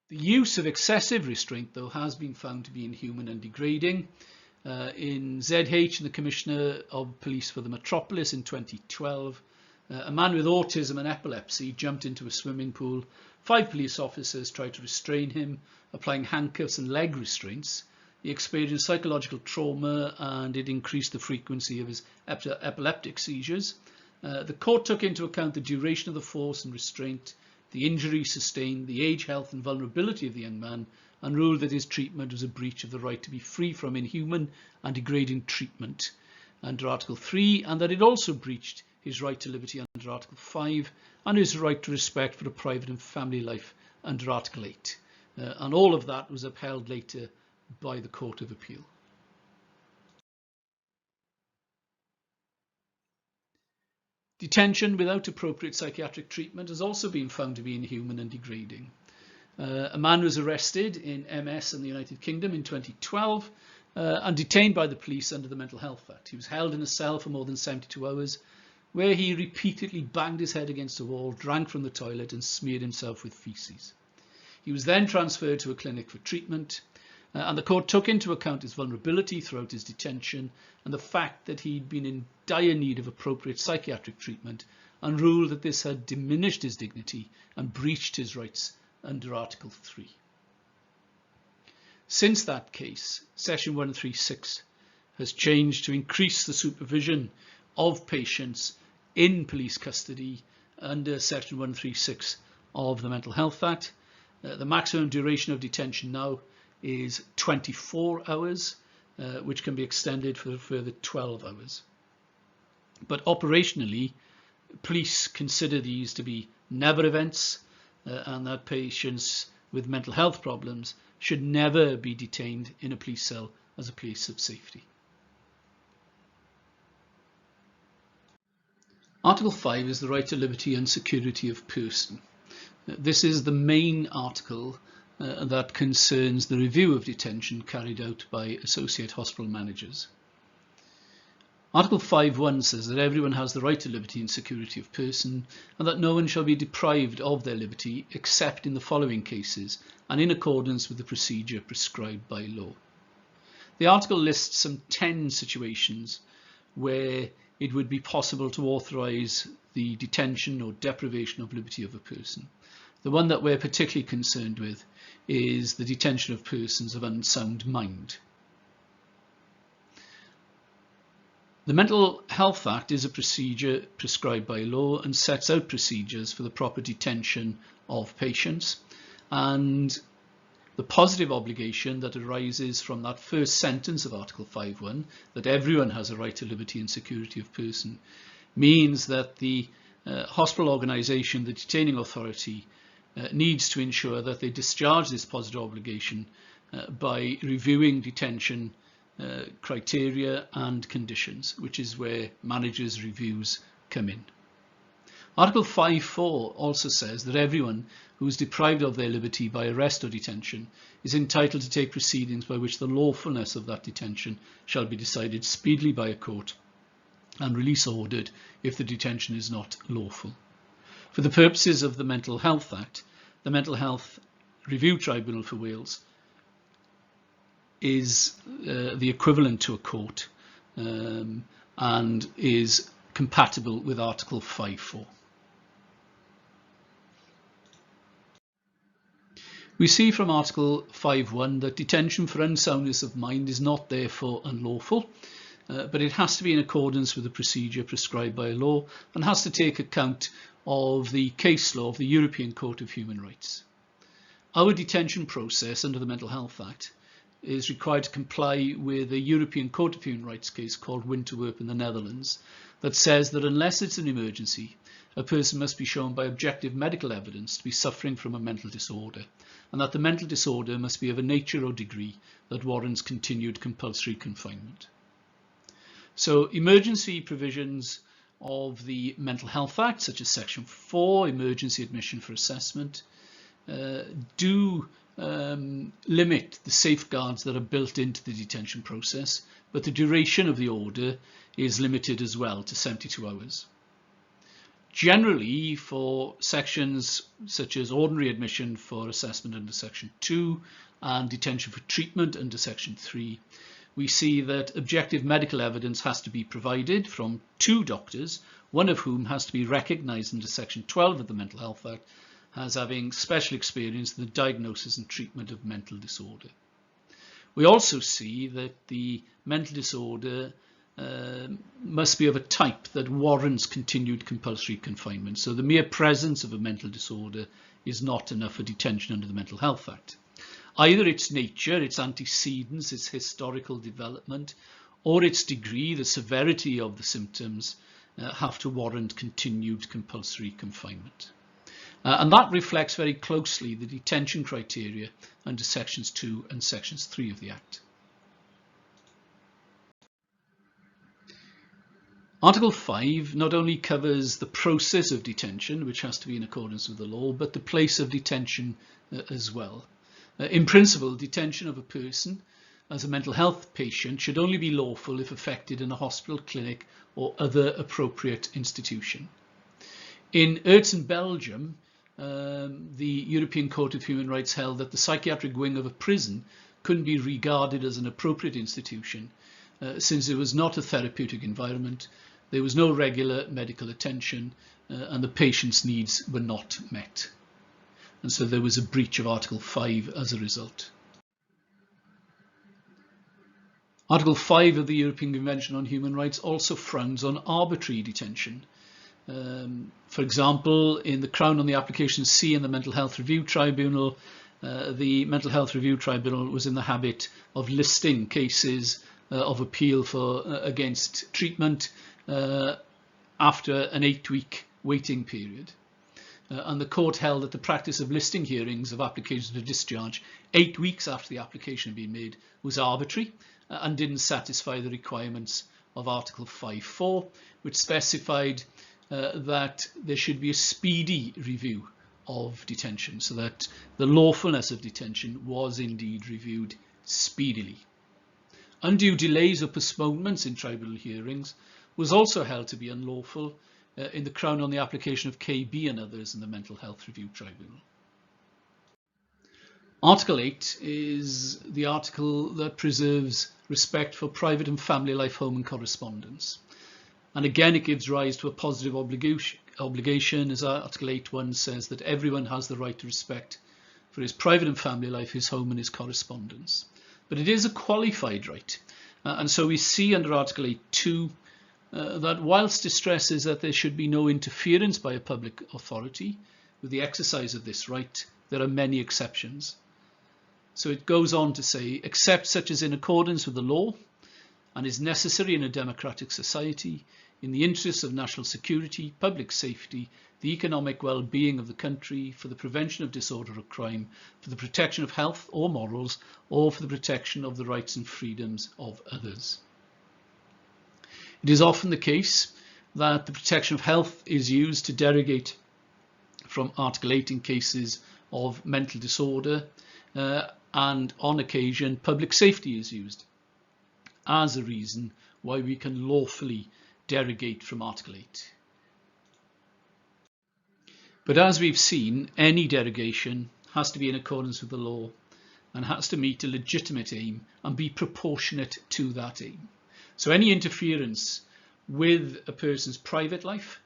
The use of excessive restraint, though, has been found to be inhuman and degrading. In ZH and the Commissioner of Police for the Metropolis in 2012, a man with autism and epilepsy jumped into a swimming pool. 5 police officers tried to restrain him, applying handcuffs and leg restraints. He experienced psychological trauma and it increased the frequency of his epileptic seizures. The court took into account the duration of the force and restraint, the injury sustained, the age, health and vulnerability of the young man, and ruled that his treatment was a breach of the right to be free from inhuman and degrading treatment under Article 3, and that it also breached his right to liberty under Article 5 and his right to respect for a private and family life under Article 8. And all of that was upheld later by the Court of Appeal. Detention without appropriate psychiatric treatment has also been found to be inhuman and degrading. A man was arrested in MS in the United Kingdom in 2012 and detained by the police under the Mental Health Act. He was held in a cell for more than 72 hours where he repeatedly banged his head against a wall, drank from the toilet and smeared himself with feces. He was then transferred to a clinic for treatment, and the court took into account his vulnerability throughout his detention and the fact that he'd been in dire need of appropriate psychiatric treatment, and ruled that this had diminished his dignity and breached his rights under Article 3. Since that case, Section 136 has changed to increase the supervision of patients in police custody under Section 136 of the Mental Health Act. The maximum duration of detention now is 24 hours, which can be extended for a further 12 hours. But operationally, police consider these to be never events, and that patients with mental health problems should never be detained in a police cell as a place of safety. Article 5 is the right to liberty and security of person. This is the main article that concerns the review of detention carried out by associate hospital managers. Article 5.1 says that everyone has the right to liberty and security of person, and that no one shall be deprived of their liberty except in the following cases and in accordance with the procedure prescribed by law. The article lists some 10 situations where it would be possible to authorise the detention or deprivation of liberty of a person. The one that we're particularly concerned with is the detention of persons of unsound mind. The Mental Health Act is a procedure prescribed by law and sets out procedures for the proper detention of patients, and the positive obligation that arises from that first sentence of Article 5.1, that everyone has a right to liberty and security of person, means that the hospital organisation, the detaining authority, needs to ensure that they discharge this positive obligation by reviewing detention criteria and conditions, which is where managers' reviews come in. Article 5.4 also says that everyone who is deprived of their liberty by arrest or detention is entitled to take proceedings by which the lawfulness of that detention shall be decided speedily by a court and release ordered if the detention is not lawful. For the purposes of the Mental Health Act, the Mental Health Review Tribunal for Wales is the equivalent to a court and is compatible with Article 5.4. We see from Article 5.1 that detention for unsoundness of mind is not therefore unlawful, but it has to be in accordance with the procedure prescribed by law and has to take account of the case law of the European Court of Human Rights. Our detention process under the Mental Health Act is required to comply with a European Court of Human Rights case called Winterwerp in the Netherlands that says that unless it's an emergency, a person must be shown by objective medical evidence to be suffering from a mental disorder, and that the mental disorder must be of a nature or degree that warrants continued compulsory confinement. So emergency provisions of the Mental Health Act, such as Section 4, emergency admission for assessment, do limit the safeguards that are built into the detention process, but the duration of the order is limited as well to 72 hours. Generally, for sections such as ordinary admission for assessment under Section 2 and detention for treatment under Section 3, we see that objective medical evidence has to be provided from 2 doctors, one of whom has to be recognised under Section 12 of the Mental Health Act as having special experience in the diagnosis and treatment of mental disorder. We also see that the mental disorder must be of a type that warrants continued compulsory confinement. So the mere presence of a mental disorder is not enough for detention under the Mental Health Act. Either its nature, its antecedents, its historical development, or its degree, the severity of the symptoms, have to warrant continued compulsory confinement. And that reflects very closely the detention criteria under Sections 2 and Sections 3 of the Act. Article 5 not only covers the process of detention, which has to be in accordance with the law, but the place of detention as well. In principle, detention of a person as a mental health patient should only be lawful if effected in a hospital, clinic, or other appropriate institution. In Oertzen, Belgium, the European Court of Human Rights held that the psychiatric wing of a prison couldn't be regarded as an appropriate institution since it was not a therapeutic environment, there was no regular medical attention, and the patient's needs were not met. And so there was a breach of Article 5 as a result. Article 5 of the European Convention on Human Rights also frowns on arbitrary detention. For example, in the Crown on the Application C in the Mental Health Review Tribunal, the Mental Health Review Tribunal was in the habit of listing cases of appeal against treatment after an 8-week waiting period. And the court held that the practice of listing hearings of applications for discharge 8 weeks after the application had been made was arbitrary and didn't satisfy the requirements of Article 5.4, which specified that there should be a speedy review of detention, so that the lawfulness of detention was indeed reviewed speedily. Undue delays or postponements in tribunal hearings was also held to be unlawful in the Crown on the Application of KB and others in the Mental Health Review Tribunal. Article 8 is the article that preserves respect for private and family life, home and correspondence. And again, it gives rise to a positive obligation, as Article 8.1 says, that everyone has the right to respect for his private and family life, his home and his correspondence. But it is a qualified right. And so we see under Article 8.2 that whilst it stresses that there should be no interference by a public authority with the exercise of this right, there are many exceptions. So it goes on to say, except such as in accordance with the law and is necessary in a democratic society, in the interests of national security, public safety, the economic well-being of the country, for the prevention of disorder or crime, for the protection of health or morals, or for the protection of the rights and freedoms of others. It is often the case that the protection of health is used to derogate from Article 8 in cases of mental disorder, and on occasion public safety is used as a reason why we can lawfully derogate from Article 8. But as we've seen, any derogation has to be in accordance with the law and has to meet a legitimate aim and be proportionate to that aim. So any interference with a person's private life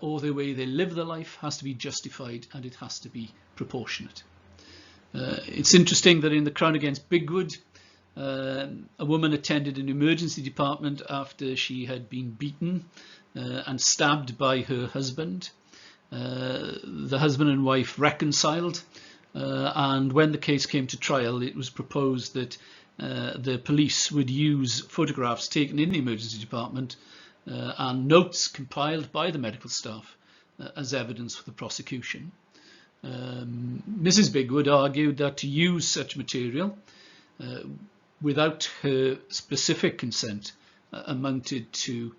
or the way they live their life has to be justified, and it has to be proportionate. It's interesting that in the Crown against Bigwood, a woman attended an emergency department after she had been beaten and stabbed by her husband. The husband and wife reconciled, and when the case came to trial, it was proposed that the police would use photographs taken in the emergency department and notes compiled by the medical staff as evidence for the prosecution. Mrs. Bigwood argued that to use such material without her specific consent amounted to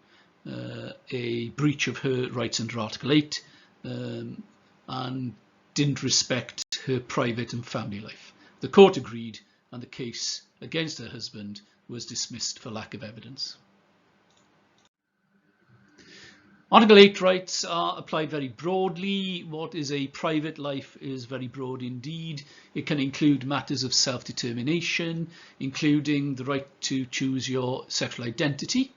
a breach of her rights under Article 8 and didn't respect her private and family life. The court agreed, and the case against her husband was dismissed for lack of evidence. Article 8 rights are applied very broadly. What is a private life is very broad indeed. It can include matters of self-determination, including the right to choose your sexual identity,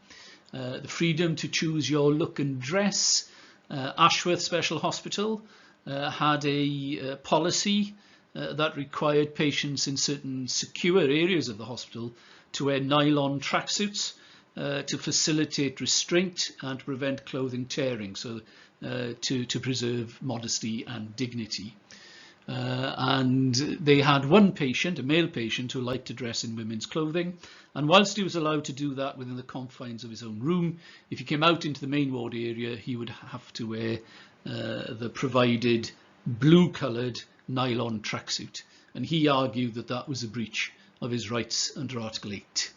the freedom to choose your look and dress. Ashworth Special Hospital had a policy that required patients in certain secure areas of the hospital to wear nylon tracksuits to facilitate restraint and to prevent clothing tearing, so to preserve modesty and dignity. And they had one patient, a male patient, who liked to dress in women's clothing, and whilst he was allowed to do that within the confines of his own room, if he came out into the main ward area, he would have to wear the provided blue-coloured nylon tracksuit, and he argued that that was a breach of his rights under Article 8.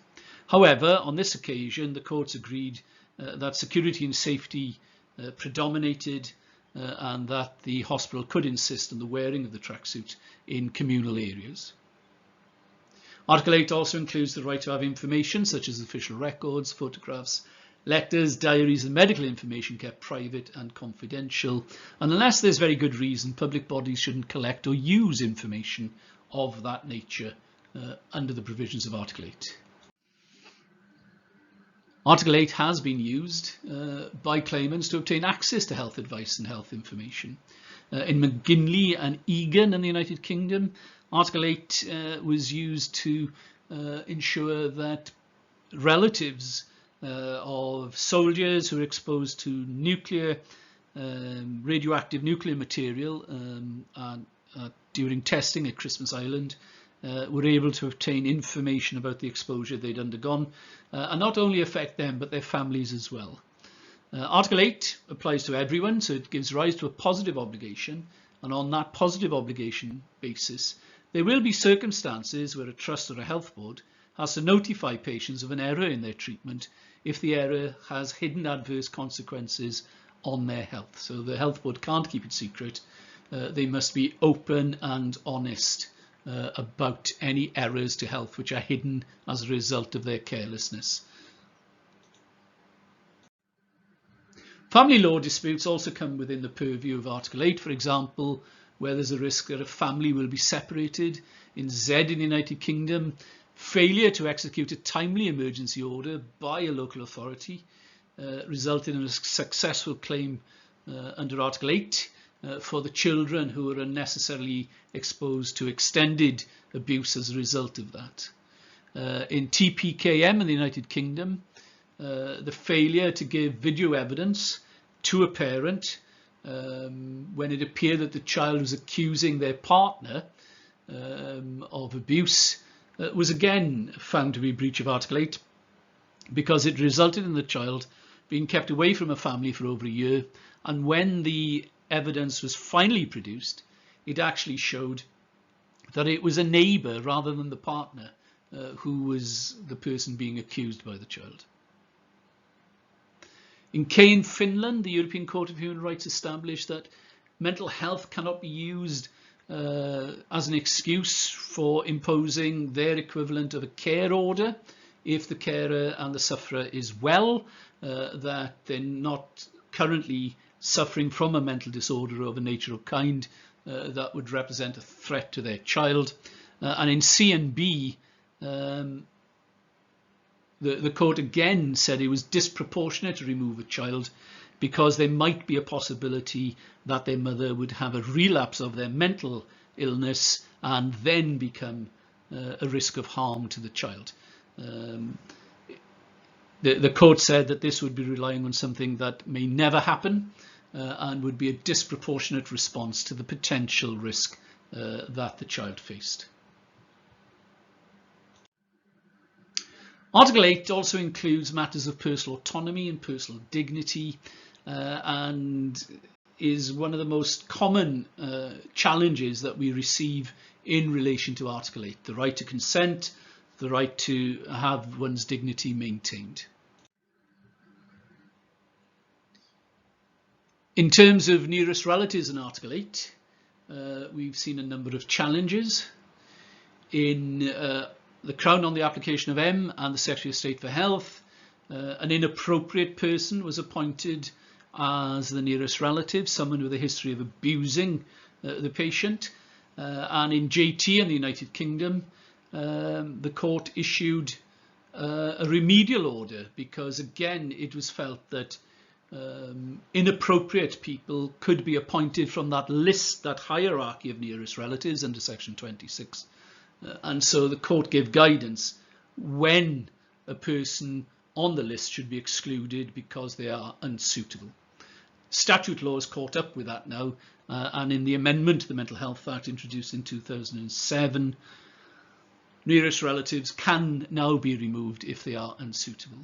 However, on this occasion, the courts agreed that security and safety predominated and that the hospital could insist on the wearing of the tracksuit in communal areas. Article 8 also includes the right to have information such as official records, photographs letters, diaries and medical information kept private and confidential. And unless there's very good reason, public bodies shouldn't collect or use information of that nature under the provisions of Article 8. Article 8 has been used by claimants to obtain access to health advice and health information. In McGinley and Egan in the United Kingdom, Article 8 was used to ensure that relatives of soldiers who were exposed to radioactive nuclear material during testing at Christmas Island were able to obtain information about the exposure they'd undergone and not only affect them but their families as well. Article 8 applies to everyone, so it gives rise to a positive obligation, and on that positive obligation basis there will be circumstances where a trust or a health board has to notify patients of an error in their treatment if the error has hidden adverse consequences on their health. So the health board can't keep it secret. They must be open and honest about any errors to health which are hidden as a result of their carelessness. Family law disputes also come within the purview of Article 8, for example, where there's a risk that a family will be separated. In Z in the United Kingdom, failure to execute a timely emergency order by a local authority resulted in a successful claim under Article 8 for the children who were unnecessarily exposed to extended abuse as a result of that. In TPKM in the United Kingdom, the failure to give video evidence to a parent when it appeared that the child was accusing their partner of abuse was again found to be a breach of Article 8 because it resulted in the child being kept away from a family for over a year, and when the evidence was finally produced, it actually showed that it was a neighbour rather than the partner who was the person being accused by the child. In Kane, Finland, the European Court of Human Rights established that mental health cannot be used as an excuse for imposing their equivalent of a care order if the carer and the sufferer is well, that they're not currently suffering from a mental disorder of a nature or kind that would represent a threat to their child. And in C and B, the court again said it was disproportionate to remove a child because there might be a possibility that their mother would have a relapse of their mental illness and then become a risk of harm to the child. The court said that this would be relying on something that may never happen and would be a disproportionate response to the potential risk that the child faced. Article 8 also includes matters of personal autonomy and personal dignity and is one of the most common challenges that we receive in relation to Article 8, the right to consent, the right to have one's dignity maintained. In terms of nearest relatives in Article 8, we've seen a number of challenges. In the Crown on the application of M and the Secretary of State for Health, an inappropriate person was appointed as the nearest relative, someone with a history of abusing the patient. And in JT in the United Kingdom, the court issued a remedial order because, again, it was felt that inappropriate people could be appointed from that list, that hierarchy of nearest relatives under Section 26. And so the court gave guidance when a person on the list should be excluded because they are unsuitable. Statute law has caught up with that now, and in the amendment to the Mental Health Act introduced in 2007, nearest relatives can now be removed if they are unsuitable.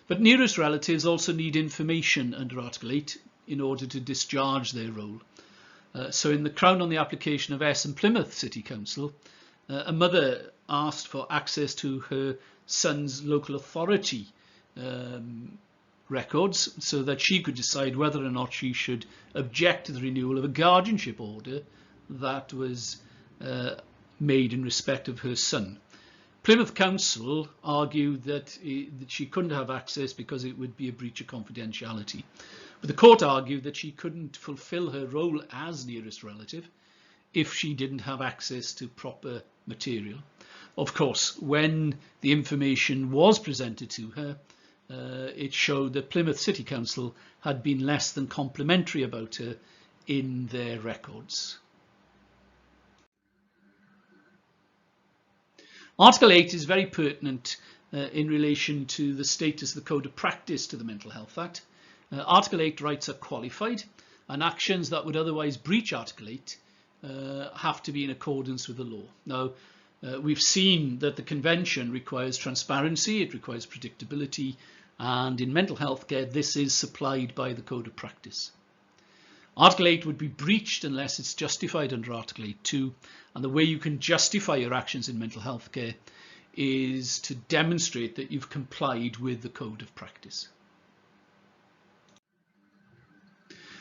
But nearest relatives also need information under Article 8 in order to discharge their role. So in the Crown on the application of S and Plymouth City Council, a mother asked for access to her son's local authority records so that she could decide whether or not she should object to the renewal of a guardianship order that was made in respect of her son. Plymouth Council argued that she couldn't have access because it would be a breach of confidentiality. But the court argued that she couldn't fulfil her role as nearest relative if she didn't have access to proper material. Of course, when the information was presented to her, it showed that Plymouth City Council had been less than complimentary about her in their records. Article 8 is very pertinent in relation to the status of the Code of Practice to the Mental Health Act. Article 8 rights are qualified, and actions that would otherwise breach Article 8 have to be in accordance with the law. Now, we've seen that the Convention requires transparency, it requires predictability, and in mental health care this is supplied by the Code of Practice. Article 8 would be breached unless it's justified under Article 8.2, and the way you can justify your actions in mental health care is to demonstrate that you've complied with the Code of Practice.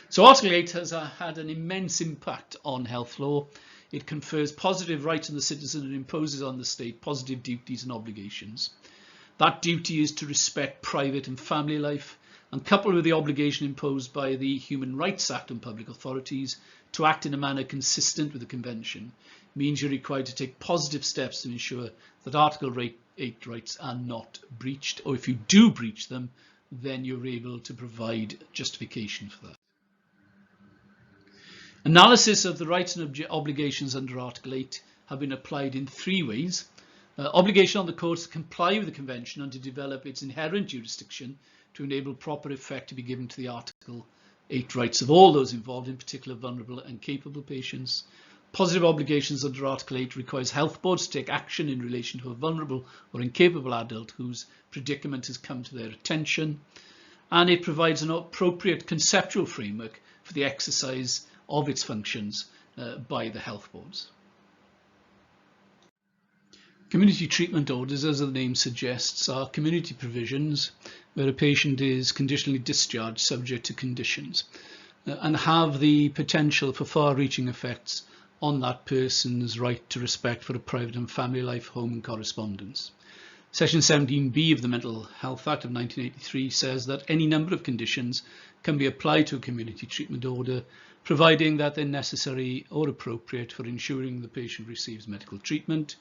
So Article 8 has had an immense impact on health law. It confers positive rights on the citizen and imposes on the state positive duties and obligations. That duty is to respect private and family life, and coupled with the obligation imposed by the Human Rights Act on public authorities to act in a manner consistent with the Convention, means you're required to take positive steps to ensure that Article 8 rights are not breached, or if you do breach them, then you're able to provide justification for that. Analysis of the rights and obligations under Article 8 have been applied in three ways. Obligation on the courts to comply with the Convention and to develop its inherent jurisdiction to enable proper effect to be given to the Article 8 rights of all those involved, in particular vulnerable and capable patients. Positive obligations under Article 8 requires health boards to take action in relation to a vulnerable or incapable adult whose predicament has come to their attention, and it provides an appropriate conceptual framework for the exercise of its functions by the health boards. Community treatment orders, as the name suggests, are community provisions where a patient is conditionally discharged subject to conditions and have the potential for far-reaching effects on that person's right to respect for a private and family life, home and correspondence. Section 17B of the Mental Health Act of 1983 says that any number of conditions can be applied to a community treatment order, providing that they're necessary or appropriate for ensuring the patient receives medical treatment,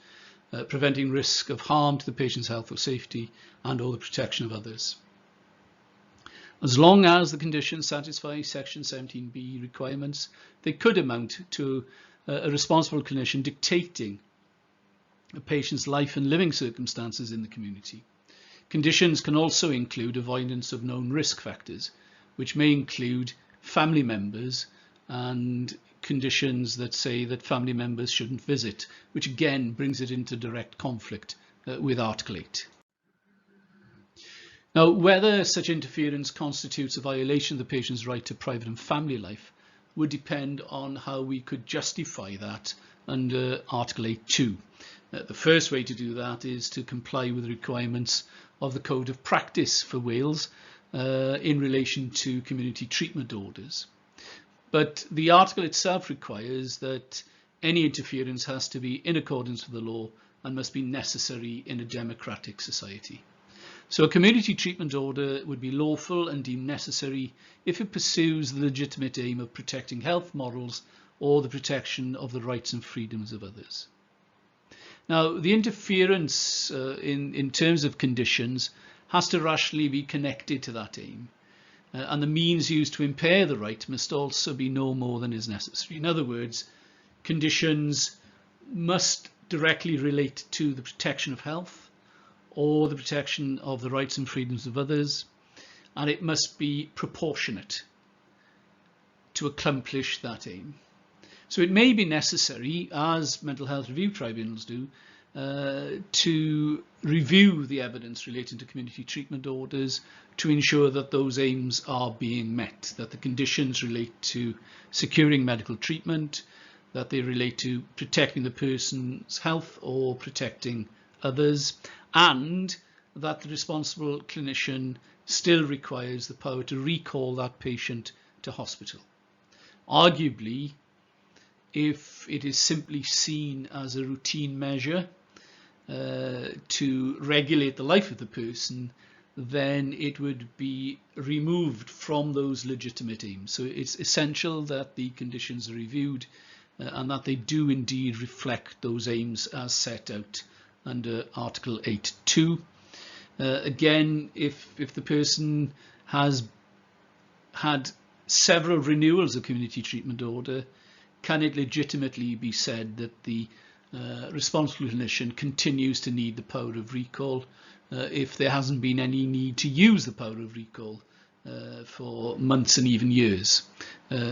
preventing risk of harm to the patient's health or safety, and or the protection of others. As long as the conditions satisfy Section 17B requirements, they could amount to a responsible clinician dictating a patient's life and living circumstances in the community. Conditions can also include avoidance of known risk factors, which may include family members and conditions that say that family members shouldn't visit, which again brings it into direct conflict with Article 8. Now, whether such interference constitutes a violation of the patient's right to private and family life would depend on how we could justify that under Article 8.2. The first way to do that is to comply with the requirements of the Code of Practice for Wales in relation to community treatment orders. But the article itself requires that any interference has to be in accordance with the law and must be necessary in a democratic society. So a community treatment order would be lawful and deemed necessary if it pursues the legitimate aim of protecting health models or the protection of the rights and freedoms of others. Now, the interference in terms of conditions has to rationally be connected to that aim. And the means used to impair the right must also be no more than is necessary. In other words, conditions must directly relate to the protection of health or the protection of the rights and freedoms of others, and it must be proportionate to accomplish that aim. So it may be necessary, as mental health review tribunals do, to review the evidence relating to community treatment orders to ensure that those aims are being met, that the conditions relate to securing medical treatment, that they relate to protecting the person's health or protecting others, and that the responsible clinician still requires the power to recall that patient to hospital. Arguably, if it is simply seen as a routine measure, to regulate the life of the person, then it would be removed from those legitimate aims. So it's essential that the conditions are reviewed and that they do indeed reflect those aims as set out under Article 8.2. Again, if the person has had several renewals of community treatment order, can it legitimately be said that the responsible clinician continues to need the power of recall if there hasn't been any need to use the power of recall for months and even years?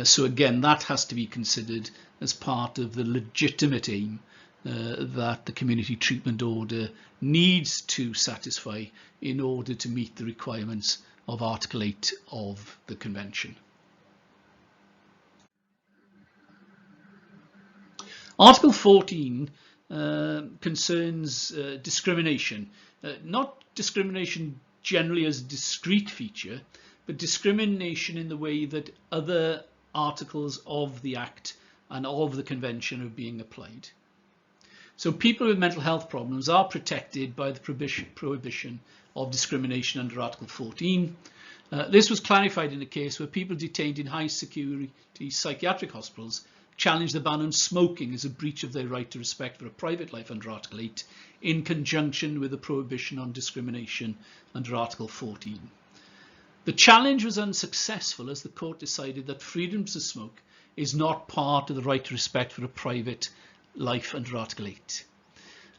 So again, that has to be considered as part of the legitimate aim that the community treatment order needs to satisfy in order to meet the requirements of Article 8 of the Convention. Article 14 concerns discrimination, not discrimination generally as a discrete feature, but discrimination in the way that other articles of the Act and of the Convention are being applied. So people with mental health problems are protected by the prohibition of discrimination under Article 14. This was clarified in a case where people detained in high security psychiatric hospitals challenged the ban on smoking as a breach of their right to respect for a private life under Article 8 in conjunction with the prohibition on discrimination under Article 14. The challenge was unsuccessful as the court decided that freedom to smoke is not part of the right to respect for a private life under Article 8.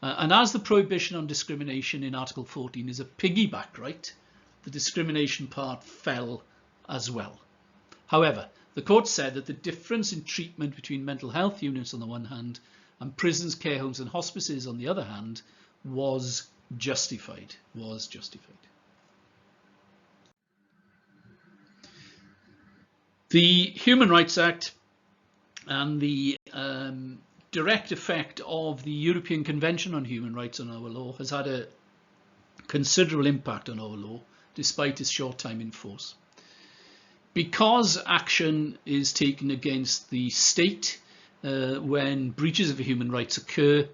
And as the prohibition on discrimination in Article 14 is a piggyback right, the discrimination part fell as well. However, the court said that the difference in treatment between mental health units on the one hand and prisons, care homes and hospices on the other hand was justified. The Human Rights Act and the direct effect of the European Convention on Human Rights on our law has had a considerable impact on our law despite its short time in force. Because action is taken against the state when breaches of human rights occur,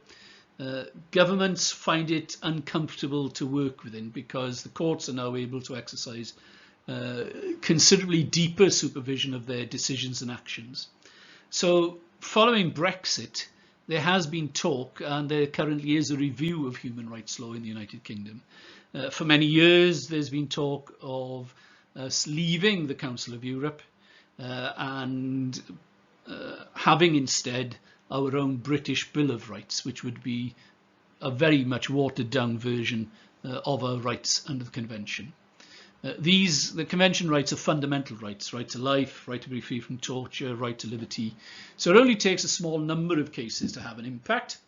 governments find it uncomfortable to work within because the courts are now able to exercise considerably deeper supervision of their decisions and actions. So following Brexit, there has been talk, and there currently is a review of human rights law in the United Kingdom. For many years, there's been talk of us leaving the Council of Europe and having instead our own British Bill of Rights, which would be a very much watered down version of our rights under the Convention. The Convention rights are fundamental rights: right to life, right to be free from torture, right to liberty. So it only takes a small number of cases to have an impact.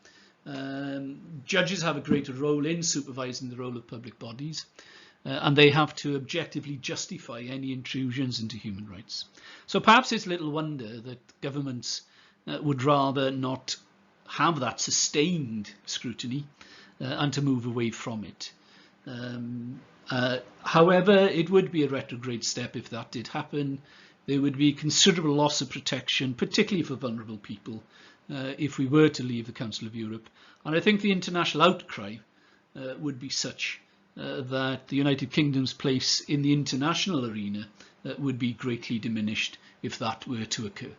Judges have a greater role in supervising the role of public bodies. And they have to objectively justify any intrusions into human rights. So perhaps it's little wonder that governments would rather not have that sustained scrutiny and to move away from it. However, it would be a retrograde step if that did happen. There would be considerable loss of protection, particularly for vulnerable people, if we were to leave the Council of Europe. And I think the international outcry would be such that the United Kingdom's place in the international arena would be greatly diminished if that were to occur.